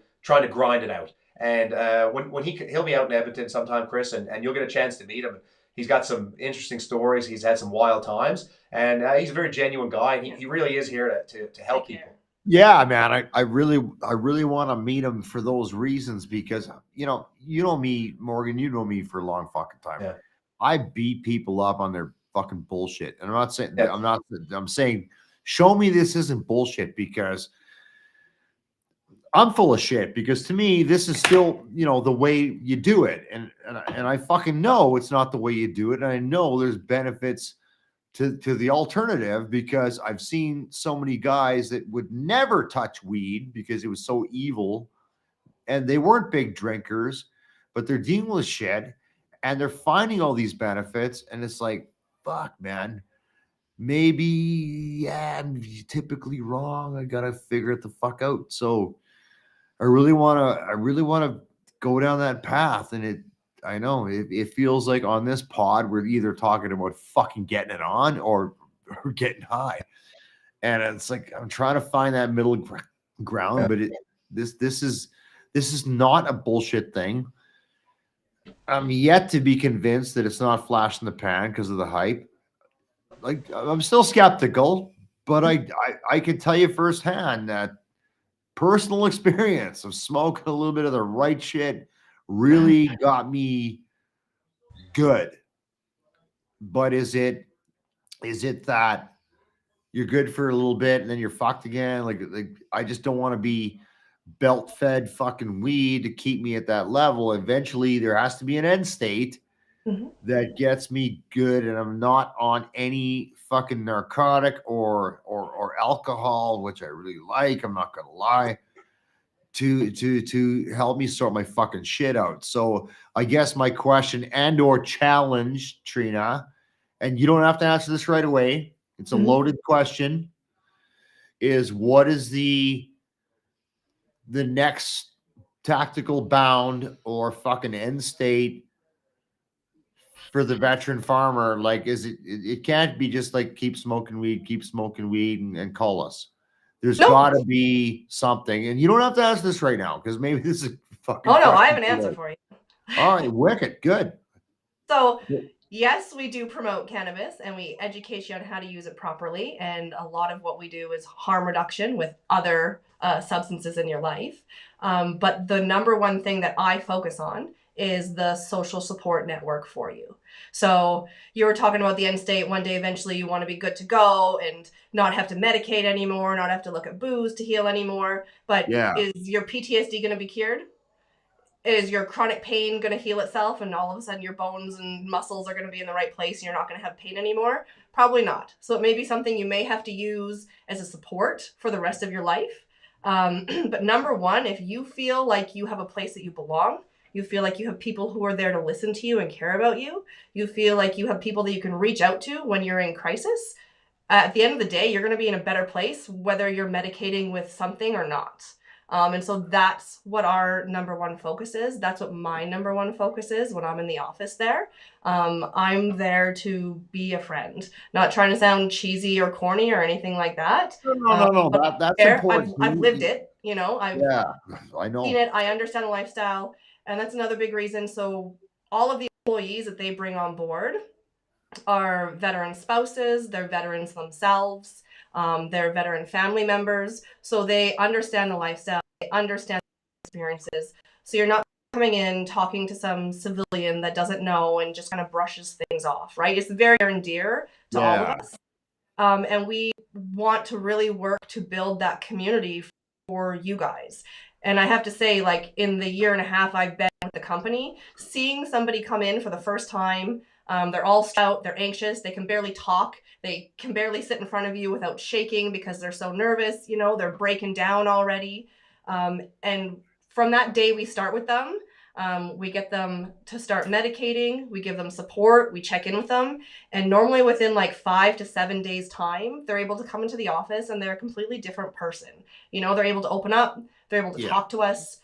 grind it out. And when he'll be out in Edmonton sometime, Chris, and you'll get a chance to meet him. He's got some interesting stories. He's had some wild times, and he's a very genuine guy. And he really is here to help people. Yeah, man, I really want to meet him for those reasons, because you know me, Morgan, you know me for a long fucking time. Yeah. I beat people up on their fucking bullshit, and I'm saying show me this isn't bullshit, because I'm full of shit, because to me this is still the way you do it, and I fucking know it's not the way you do it, and I know there's benefits to the alternative, because I've seen so many guys that would never touch weed because it was so evil, and they weren't big drinkers, but they're dealing with shit and they're finding all these benefits, and it's like, fuck, man, maybe I'm typically wrong. I gotta figure it the fuck out. So I really want to go down that path, and I know it feels like on this pod we're either talking about fucking getting it on or getting high, and it's like I'm trying to find that middle ground. But this is not a bullshit thing. I'm yet to be convinced that it's not flash in the pan because of the hype. Like I'm still skeptical, but I can tell you firsthand that personal experience of smoking a little bit of the right shit really got me good. But is it that you're good for a little bit and then you're fucked again? Like I just don't want to be belt fed fucking weed to keep me at that level. Eventually there has to be an end state that gets me good, and I'm not on any fucking narcotic or alcohol, which I really like. I'm not gonna lie, to help me sort my fucking shit out. So I guess my question and or challenge, Trina, and you don't have to answer this right away. It's a loaded question. Is what is the next tactical bound or fucking end state for the veteran farmer? Like, is it can't be just like keep smoking weed and call us. There's got to be something, and you don't have to ask this right now because maybe this is fucking. Oh no, I have an answer for you. All right, wicked, good. So yes, we do promote cannabis and we educate you on how to use it properly. And a lot of what we do is harm reduction with other substances in your life. But the number one thing that I focus on is the social support network for you. So you were talking about the end state. One day, eventually you want to be good to go and not have to medicate anymore, not have to look at booze to heal anymore. But is your PTSD going to be cured? Is your chronic pain going to heal itself and all of a sudden your bones and muscles are going to be in the right place and you're not going to have pain anymore? Probably not. So it may be something you may have to use as a support for the rest of your life. But number one, if you feel like you have a place that you belong, you feel like you have people who are there to listen to you and care about you, you feel like you have people that you can reach out to when you're in crisis, at the end of the day, you're going to be in a better place whether you're medicating with something or not. And so that's what our number one focus is. That's what my number one focus is when I'm in the office there. I'm there to be a friend, not trying to sound cheesy or corny or anything like that. No. That's important. I've lived it, you know. I know. Seen it. I understand the lifestyle. And that's another big reason. So all of the employees that they bring on board are veteran spouses, they're veterans themselves, they're veteran family members. So they understand the lifestyle, they understand the experiences. So you're not coming in talking to some civilian that doesn't know and just kind of brushes things off, right? It's very near and dear to all of us. And we want to really work to build that community for you guys. And I have to say, like, in the year and a half I've been with the company, seeing somebody come in for the first time, they're all stout, they're anxious, they can barely talk, they can barely sit in front of you without shaking because they're so nervous, you know, they're breaking down already. And from that day we start with them, we get them to start medicating, we give them support, we check in with them, and normally within like 5 to 7 days time, they're able to come into the office and they're a completely different person. You know, they're able to open up, they're able to talk to us.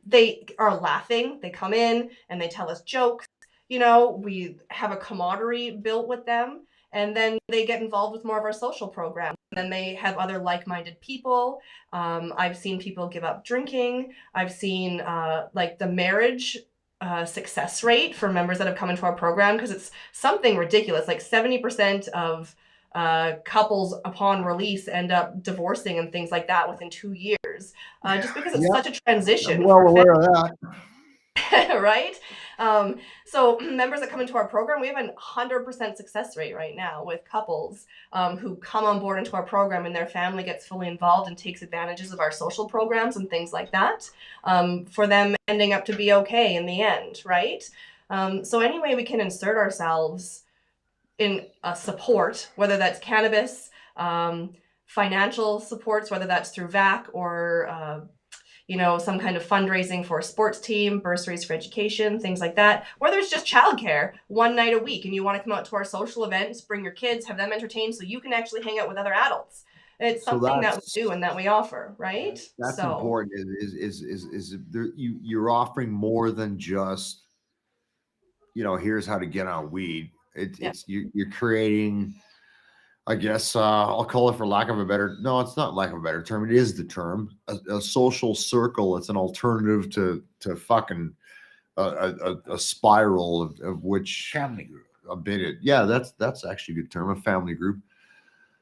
They are laughing, they come in and they tell us jokes. You know, we have a camaraderie built with them, and then they get involved with more of our social programs. And then they have other like-minded people. I've seen people give up drinking. I've seen like the marriage success rate for members that have come into our program, because it's something ridiculous. Like 70% of couples upon release end up divorcing and things like that within 2 years, just because it's such a transition. I'm well aware of that. Right? So members that come into our program, we have a 100% success rate right now with couples who come on board into our program and their family gets fully involved and takes advantages of our social programs and things like that, for them ending up to be okay in the end, right? So any way we can insert ourselves in support, whether that's cannabis, financial supports, whether that's through VAC or you know, some kind of fundraising for a sports team, bursaries for education, things like that. Whether it's just childcare, one night a week, and you want to come out to our social events, bring your kids, have them entertained so you can actually hang out with other adults. It's something that we do and that we offer, right? That's important. Is there, you're offering more than just here's how to get on weed. Yeah. It's you're creating, I guess, I'll call it, for lack of a better, no, it's not lack of a better term. It is the term, a social circle. It's an alternative to fucking a spiral of which Family group. a bit. Yeah, that's actually a good term, a family group.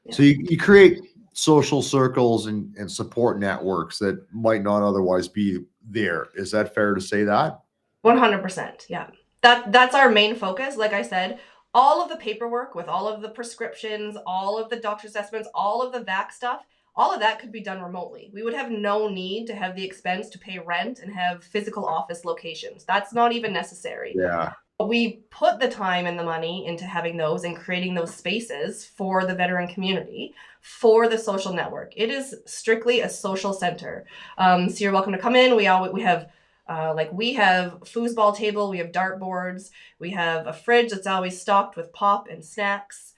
Yeah. So you create social circles and support networks that might not otherwise be there. Is that fair to say that? 100%. Yeah. That's our main focus. Like I said, all of the paperwork with all of the prescriptions, all of the doctor assessments, all of the vac stuff, all of that could be done remotely. We would have no need to have the expense to pay rent and have physical office locations. That's not even necessary. Yeah. We put the time and the money into having those and creating those spaces for the veteran community, for the social network. It is strictly a social center. So you're welcome to come in. We have we have foosball table, we have dartboards, we have a fridge that's always stocked with pop and snacks,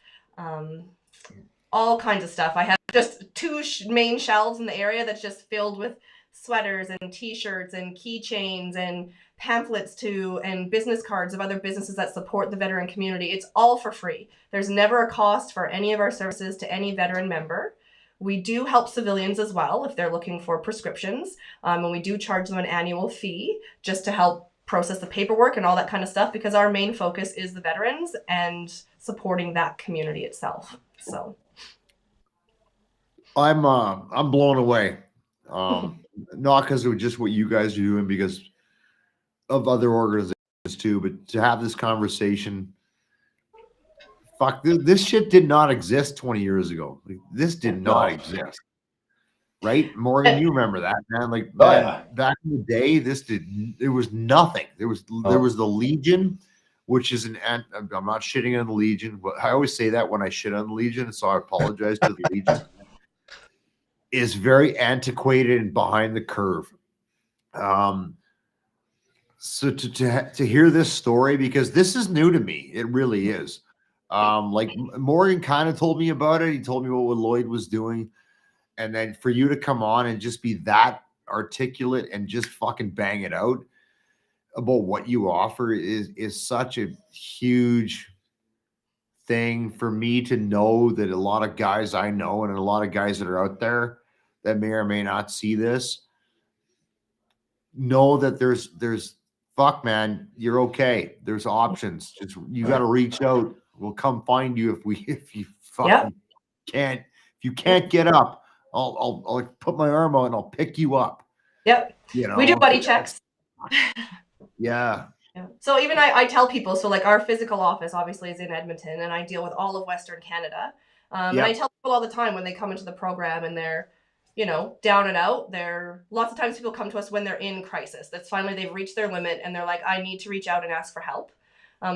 all kinds of stuff. I have just two main shelves in the area that's just filled with sweaters and t-shirts and keychains and pamphlets and business cards of other businesses that support the veteran community. It's all for free. There's never a cost for any of our services to any veteran member. We do help civilians as well if they're looking for prescriptions, and we do charge them an annual fee just to help process the paperwork and all that kind of stuff, because our main focus is the veterans and supporting that community itself. So I'm blown away. Not because of just what you guys are doing, because of other organizations too, but to have this conversation. Fuck, this shit did not exist 20 years ago. Like, this did not exist. Right? Morgan, you remember that, man. Like, back in the day, there was nothing. There was the Legion, which is I'm not shitting on the Legion, but I always say that when I shit on the Legion, so I apologize to the Legion. Is very antiquated and behind the curve. So to hear this story, because this is new to me, it really is. Like Morgan kind of told me about it. He told me what Lloyd was doing. And then for you to come on and just be that articulate and just fucking bang it out about what you offer is such a huge thing for me to know that a lot of guys I know and a lot of guys that are out there that may or may not see this know that there's fuck, man, you're okay. There's options. Just you got to reach out. We'll come find you if you fucking can't. If you can't get up, I'll put my arm out and I'll pick you up. Yep. We do buddy checks. Yeah. So even I tell people, so like our physical office obviously is in Edmonton, and I deal with all of Western Canada. And I tell people all the time when they come into the program and they're, down and out, lots of times people come to us when they're in crisis. That's finally they've reached their limit and they're like, I need to reach out and ask for help.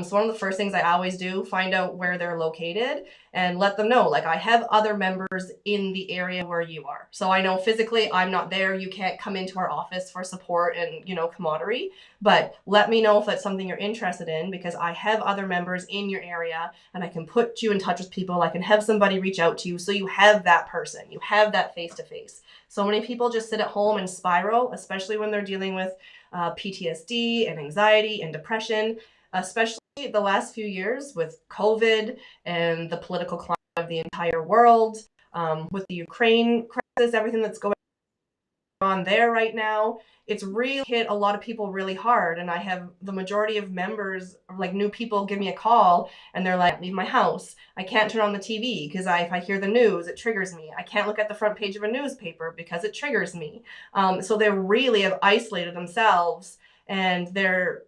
So one of the first things I always do, find out where they're located and let them know, like, I have other members in the area where you are. So I know physically I'm not there. You can't come into our office for support and, camaraderie, but let me know if that's something you're interested in, because I have other members in your area and I can put you in touch with people. I can have somebody reach out to you. So you have that person, you have that face-to-face. So many people just sit at home and spiral, especially when they're dealing with PTSD and anxiety and depression, especially the last few years with COVID and the political climate of the entire world, with the Ukraine crisis, everything that's going on there right now. It's really hit a lot of people really hard. And I have the majority of members, like new people, give me a call and they're like, leave my house. I can't turn on the TV because if I hear the news, it triggers me. I can't look at the front page of a newspaper because it triggers me. So they really have isolated themselves, and their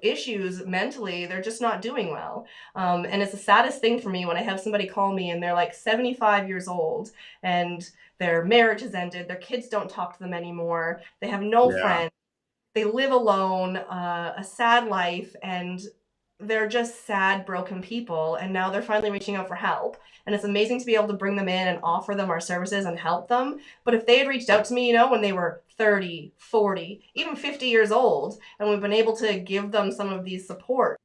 issues mentally, they're just not doing well. And it's the saddest thing for me when I have somebody call me and they're like 75 years old and their marriage has ended, their kids don't talk to them anymore, they have no friends, they live alone, a sad life, and they're just sad, broken people. And now they're finally reaching out for help. And it's amazing to be able to bring them in and offer them our services and help them. But if they had reached out to me, when they were 30, 40, even 50 years old, and we've been able to give them some of these support,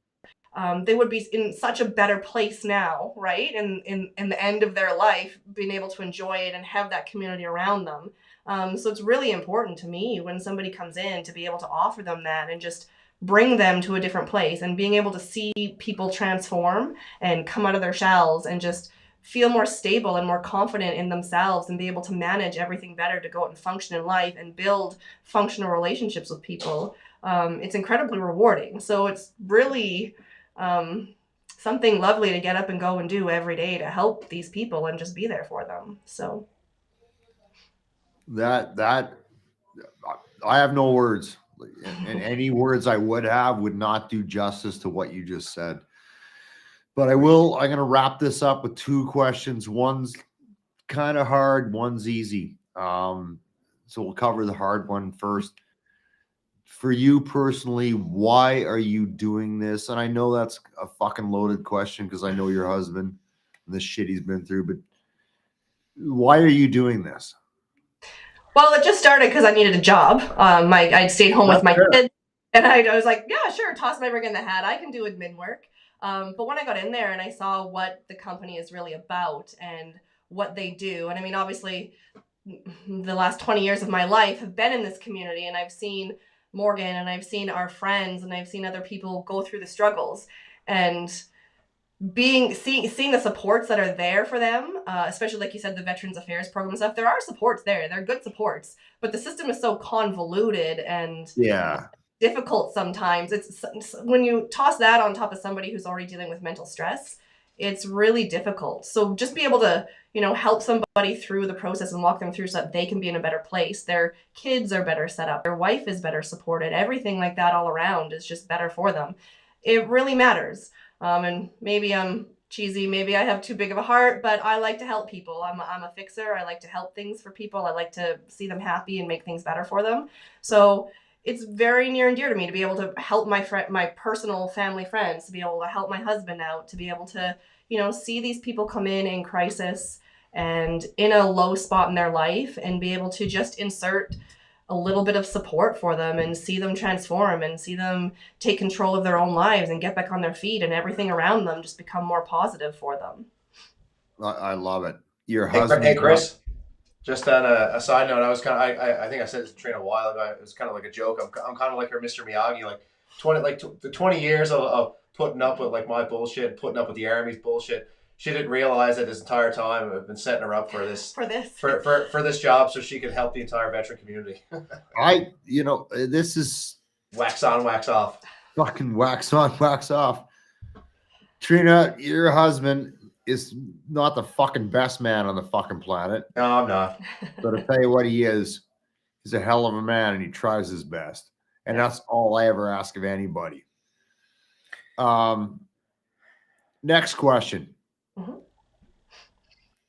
they would be in such a better place now, right? In the end of their life, being able to enjoy it and have that community around them. So it's really important to me when somebody comes in to be able to offer them that and just bring them to a different place, and being able to see people transform and come out of their shells and just feel more stable and more confident in themselves and be able to manage everything better to go out and function in life and build functional relationships with people. It's incredibly rewarding. So it's really something lovely to get up and go and do every day to help these people and just be there for them. So that I have no words, and any words I would have would not do justice to what you just said. But I'm going to wrap this up with two questions. One's kind of hard, one's easy. So we'll cover the hard one first. For you personally, why are you doing this? And I know that's a fucking loaded question because I know your husband and the shit he's been through, but why are you doing this? Well, it just started because I needed a job. I'd stayed home with my kids, and I was like, yeah, sure, toss my rig in the hat. I can do admin work. But when I got in there and I saw what the company is really about and what they do, and I mean, obviously, the last 20 years of my life have been in this community, and I've seen Morgan, and I've seen our friends, and I've seen other people go through the struggles, and seeing the supports that are there for them, especially like you said, the Veterans Affairs program and stuff. There are supports there. They're good supports, but the system is so convoluted and difficult sometimes. It's when you toss that on top of somebody who's already dealing with mental stress, it's really difficult. So just be able to, help somebody through the process and walk them through so that they can be in a better place. Their kids are better set up. Their wife is better supported. Everything like that all around is just better for them. It really matters. And maybe I'm cheesy. Maybe I have too big of a heart, but I like to help people. I'm a fixer. I like to help things for people. I like to see them happy and make things better for them. So it's very near and dear to me to be able to help my personal family friends, to be able to help my husband out, to be able to, see these people come in crisis and in a low spot in their life and be able to just insert a little bit of support for them and see them transform and see them take control of their own lives and get back on their feet and everything around them just become more positive for them. I love it. Your husband. Hey, Chris. Just on a side note, I think I said this to Trina a while ago. It was kind of like a joke. I'm kind of like her Mr. Miyagi, the 20 years of putting up with like my bullshit, putting up with the Army's bullshit. She didn't realize that this entire time I've been setting her up for this for this job so she could help the entire veteran community. This is wax on, wax off. Fucking wax on, wax off. Trina, your husband is not the fucking best man on the fucking planet. No, I'm not. But to tell you what he is, he's a hell of a man and he tries his best. And that's all I ever ask of anybody. Next question. Mm-hmm.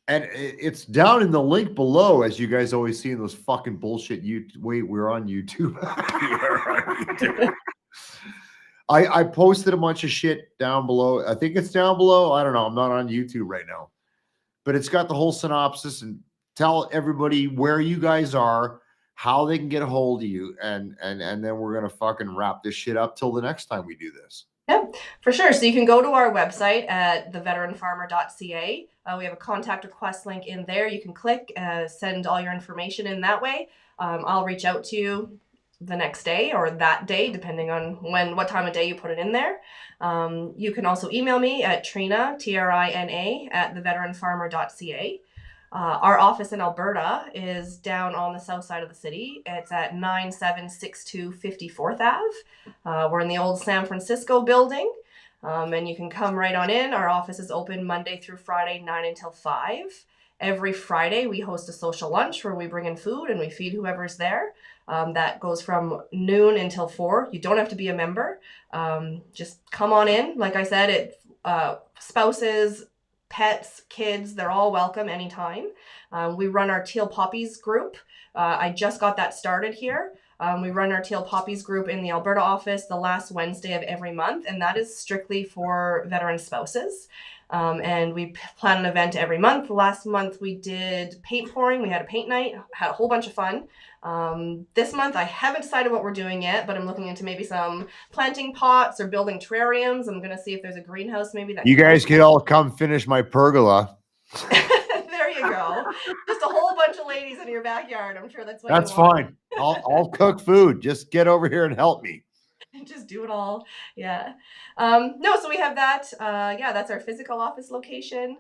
And it's down in the link below, as you guys always see in those fucking bullshit. We're on YouTube. I posted a bunch of shit down below. I think it's down below. I don't know. I'm not on YouTube right now. But it's got the whole synopsis and tell everybody where you guys are, how they can get a hold of you, and then we're going to fucking wrap this shit up till the next time we do this. Yep, for sure. So you can go to our website at theveteranfarmer.ca. We have a contact request link in there. You can click, send all your information in that way. I'll reach out to you the next day or that day, depending on what time of day you put it in there. You can also email me at Trina, Trina, at theveteranfarmer.ca. Our office in Alberta is down on the south side of the city. It's at 9762 54th Ave. We're in the old San Francisco building, and you can come right on in. Our office is open Monday through Friday, 9 until 5. Every Friday, we host a social lunch where we bring in food and we feed whoever's there. That goes from noon until 4. You don't have to be a member. Just come on in. Like I said, spouses, pets, kids, they're all welcome anytime. We run our Teal Poppies group. I just got that started here. We run our Teal Poppies group in the Alberta office the last Wednesday of every month, and that is strictly for veteran spouses. And we plan an event every month. Last month we did paint pouring. We had a paint night, had a whole bunch of fun. This month I haven't decided what we're doing yet, but I'm looking into maybe some planting pots or building terrariums. I'm going to see if there's a greenhouse maybe that you guys could all come finish my pergola. There you go. Just a whole bunch of ladies in your backyard. I'm sure that's what that's you want. Fine. I'll cook food. Just get over here and help me. just do it all. Yeah. No, so we have that. Yeah, that's our physical office location.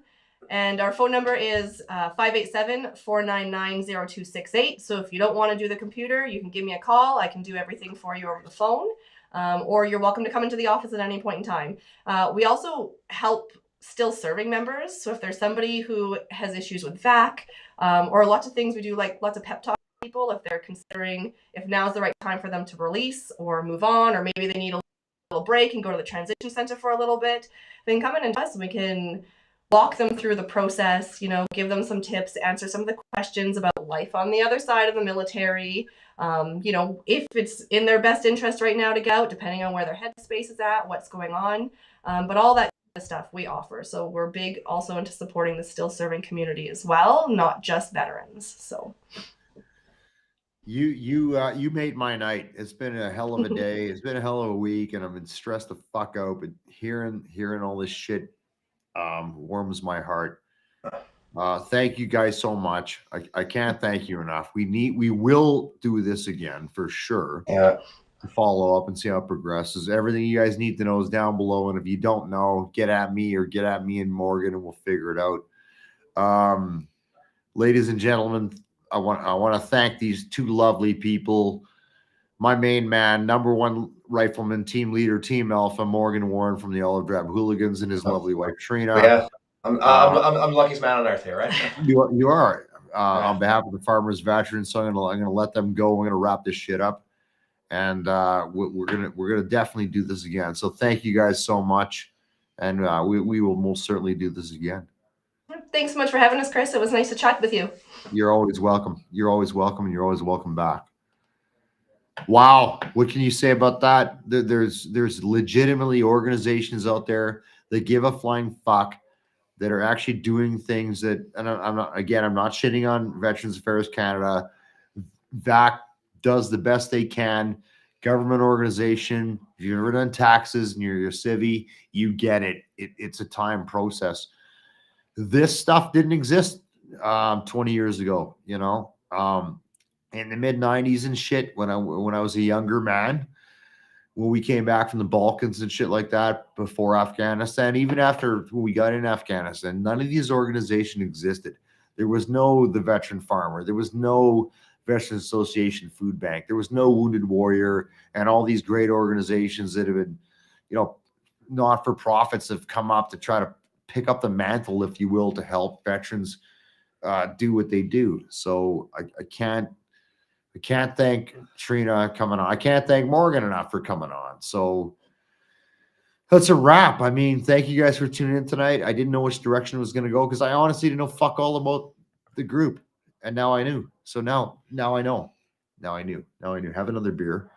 And our phone number is 587-499-0268. So if you don't want to do the computer, you can give me a call. I can do everything for you over the phone. Or you're welcome to come into the office at any point in time. We also help still serving members. So if there's somebody who has issues with VAC, or lots of things, we do like lots of pep talk people if they're considering if now's the right time for them to release or move on, or maybe they need a little break and go to the transition center for a little bit, then come in and us and we can walk them through the process, you know, give them some tips, answer some of the questions about life on the other side of the military. You know, if it's in their best interest right now to get out, depending on where their headspace is at, what's going on. But all that stuff we offer. So we're big also into supporting the still serving community as well, not just veterans. So you made my night. It's been a hell of a day. It's been a hell of a week, and I've been stressed the fuck out. But hearing all this shit warms my heart. Thank you guys so much. I can't thank you enough. We will do this again for sure. Yeah. To follow up and see how it progresses. Everything you guys need to know is down below, and if you don't know, get at me or get at me and Morgan, and we'll figure it out. Ladies and gentlemen, I want to thank these two lovely people. My main man, number one rifleman, team leader, Team Alpha, Morgan Warren from the Olive Drab Hooligans, and his lovely wife Trina. Yeah, I'm the luckiest man on earth here, right? You are. On behalf of the Farmers Veterans, so I'm gonna let them go. We're gonna wrap this shit up. And we're gonna definitely do this again. So thank you guys so much, and we will most certainly do this again. Thanks so much for having us, Chris. It was nice to chat with you. You're always welcome. You're always welcome, and you're always welcome back. Wow, what can you say about that? There's legitimately organizations out there that give a flying fuck, that are actually doing things that, and I'm not shitting on Veterans Affairs Canada. VAC does the best they can. Government organization. If you've ever done taxes and you're a civvy, you get it. It's a time process. This stuff didn't exist 20 years ago, you know, in the mid 90s and shit. When I was a younger man, when we came back from the Balkans and shit like that, before Afghanistan, even after we got in Afghanistan, none of these organizations existed. There was no the Veteran Farmer. There was no Veterans Association Food Bank. There was no Wounded Warrior, and all these great organizations that have been, you know, not-for-profits have come up to try to pick up the mantle, if you will, to help veterans do what they do. So I can't thank Trina coming on. I can't thank Morgan enough for coming on. So that's a wrap. I mean, thank you guys for tuning in tonight. I didn't know which direction it was going to go because I honestly didn't know fuck all about the group. And now I knew. So now I know. Now I knew. Have another beer.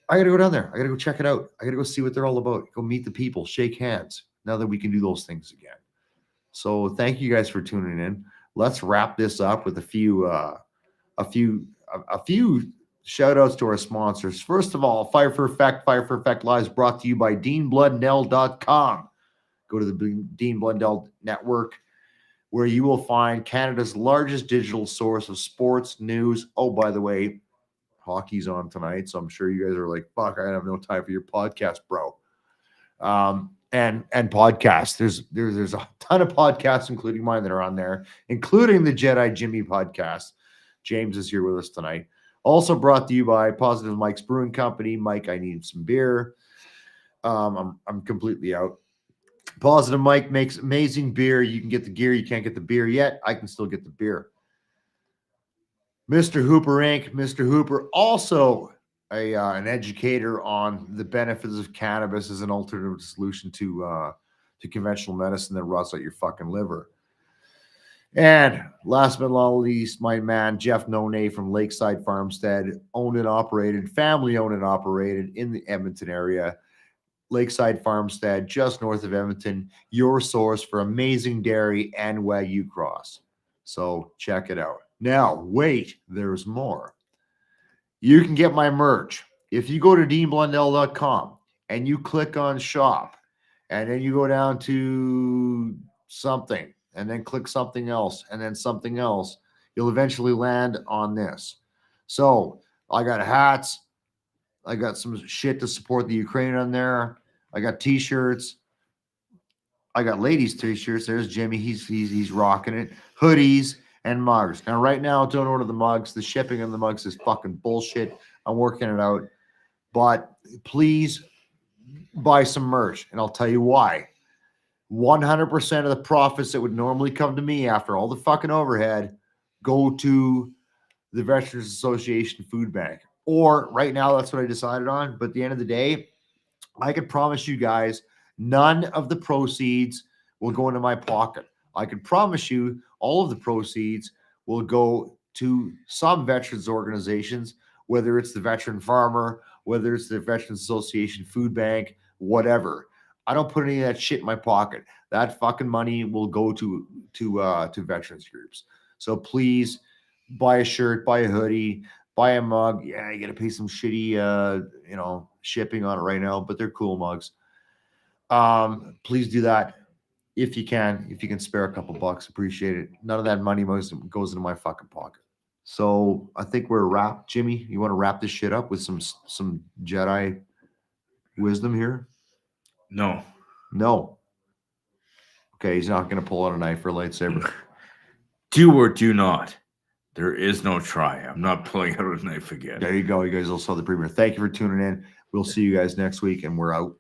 I got to go down there. I got to go check it out. I got to go see what they're all about. Go meet the people, shake hands. Now that we can do those things again. So thank you guys for tuning in. Let's wrap this up with a few shout outs to our sponsors. First of all, Fire for Effect Live is brought to you by DeanBlundell.com. Go to the Dean Blundell Network, where you will find Canada's largest digital source of sports news. Oh, by the way, hockey's on tonight, so I'm sure you guys are like, fuck, I have no time for your podcast, bro. And podcasts. There's a ton of podcasts, including mine, that are on there, including the Jedi Jimmy Podcast. James is here with us tonight. Also brought to you by Positive Mike's Brewing Company. Mike, I need some beer. I'm completely out. Positive Mike makes amazing beer. You can get the gear. You can't get the beer yet. I can still get the beer. Mr. Hooper Inc. Mr. Hooper, also an educator on the benefits of cannabis as an alternative solution to conventional medicine that rots out your fucking liver. And last but not least, my man, Jeff Nonay from Lakeside Farmstead, family owned and operated in the Edmonton area. Lakeside Farmstead, just north of Edmonton, your source for amazing dairy and Wagyu cross. So check it out. Now, wait, there's more. You can get my merch. If you go to DeanBlundell.com and you click on shop, and then you go down to something, and then click something else, and then something else, you'll eventually land on this. So I got hats, I got some shit to support the Ukraine on there. I got t-shirts. I got ladies t-shirts. There's Jimmy. He's rocking it. Hoodies and mugs. Now, right now, don't order the mugs. The shipping on the mugs is fucking bullshit. I'm working it out. But please buy some merch, and I'll tell you why. 100% of the profits that would normally come to me after all the fucking overhead go to the Veterans Association Food Bank. Or right now, that's what I decided on. But at the end of the day, I can promise you guys, none of the proceeds will go into my pocket. I can promise you all of the proceeds will go to some veterans organizations, whether it's the Veteran Farmer, whether it's the Veterans Association Food Bank, whatever. I don't put any of that shit in my pocket. That fucking money will go to veterans groups. So please buy a shirt, buy a hoodie, buy a mug. Yeah, you got to pay some shitty, shipping on it right now, but they're cool mugs. Please do that if you can. If you can spare a couple bucks, appreciate it. None of that money goes into my fucking pocket. So I think we're wrapped. Jimmy, you want to wrap this shit up with some Jedi wisdom here? No. Okay, he's not going to pull out a knife or a lightsaber. Do or do not. There is no try. I'm not pulling out a knife again. There you go. You guys all saw the premiere. Thank you for tuning in. We'll see you guys next week, and we're out.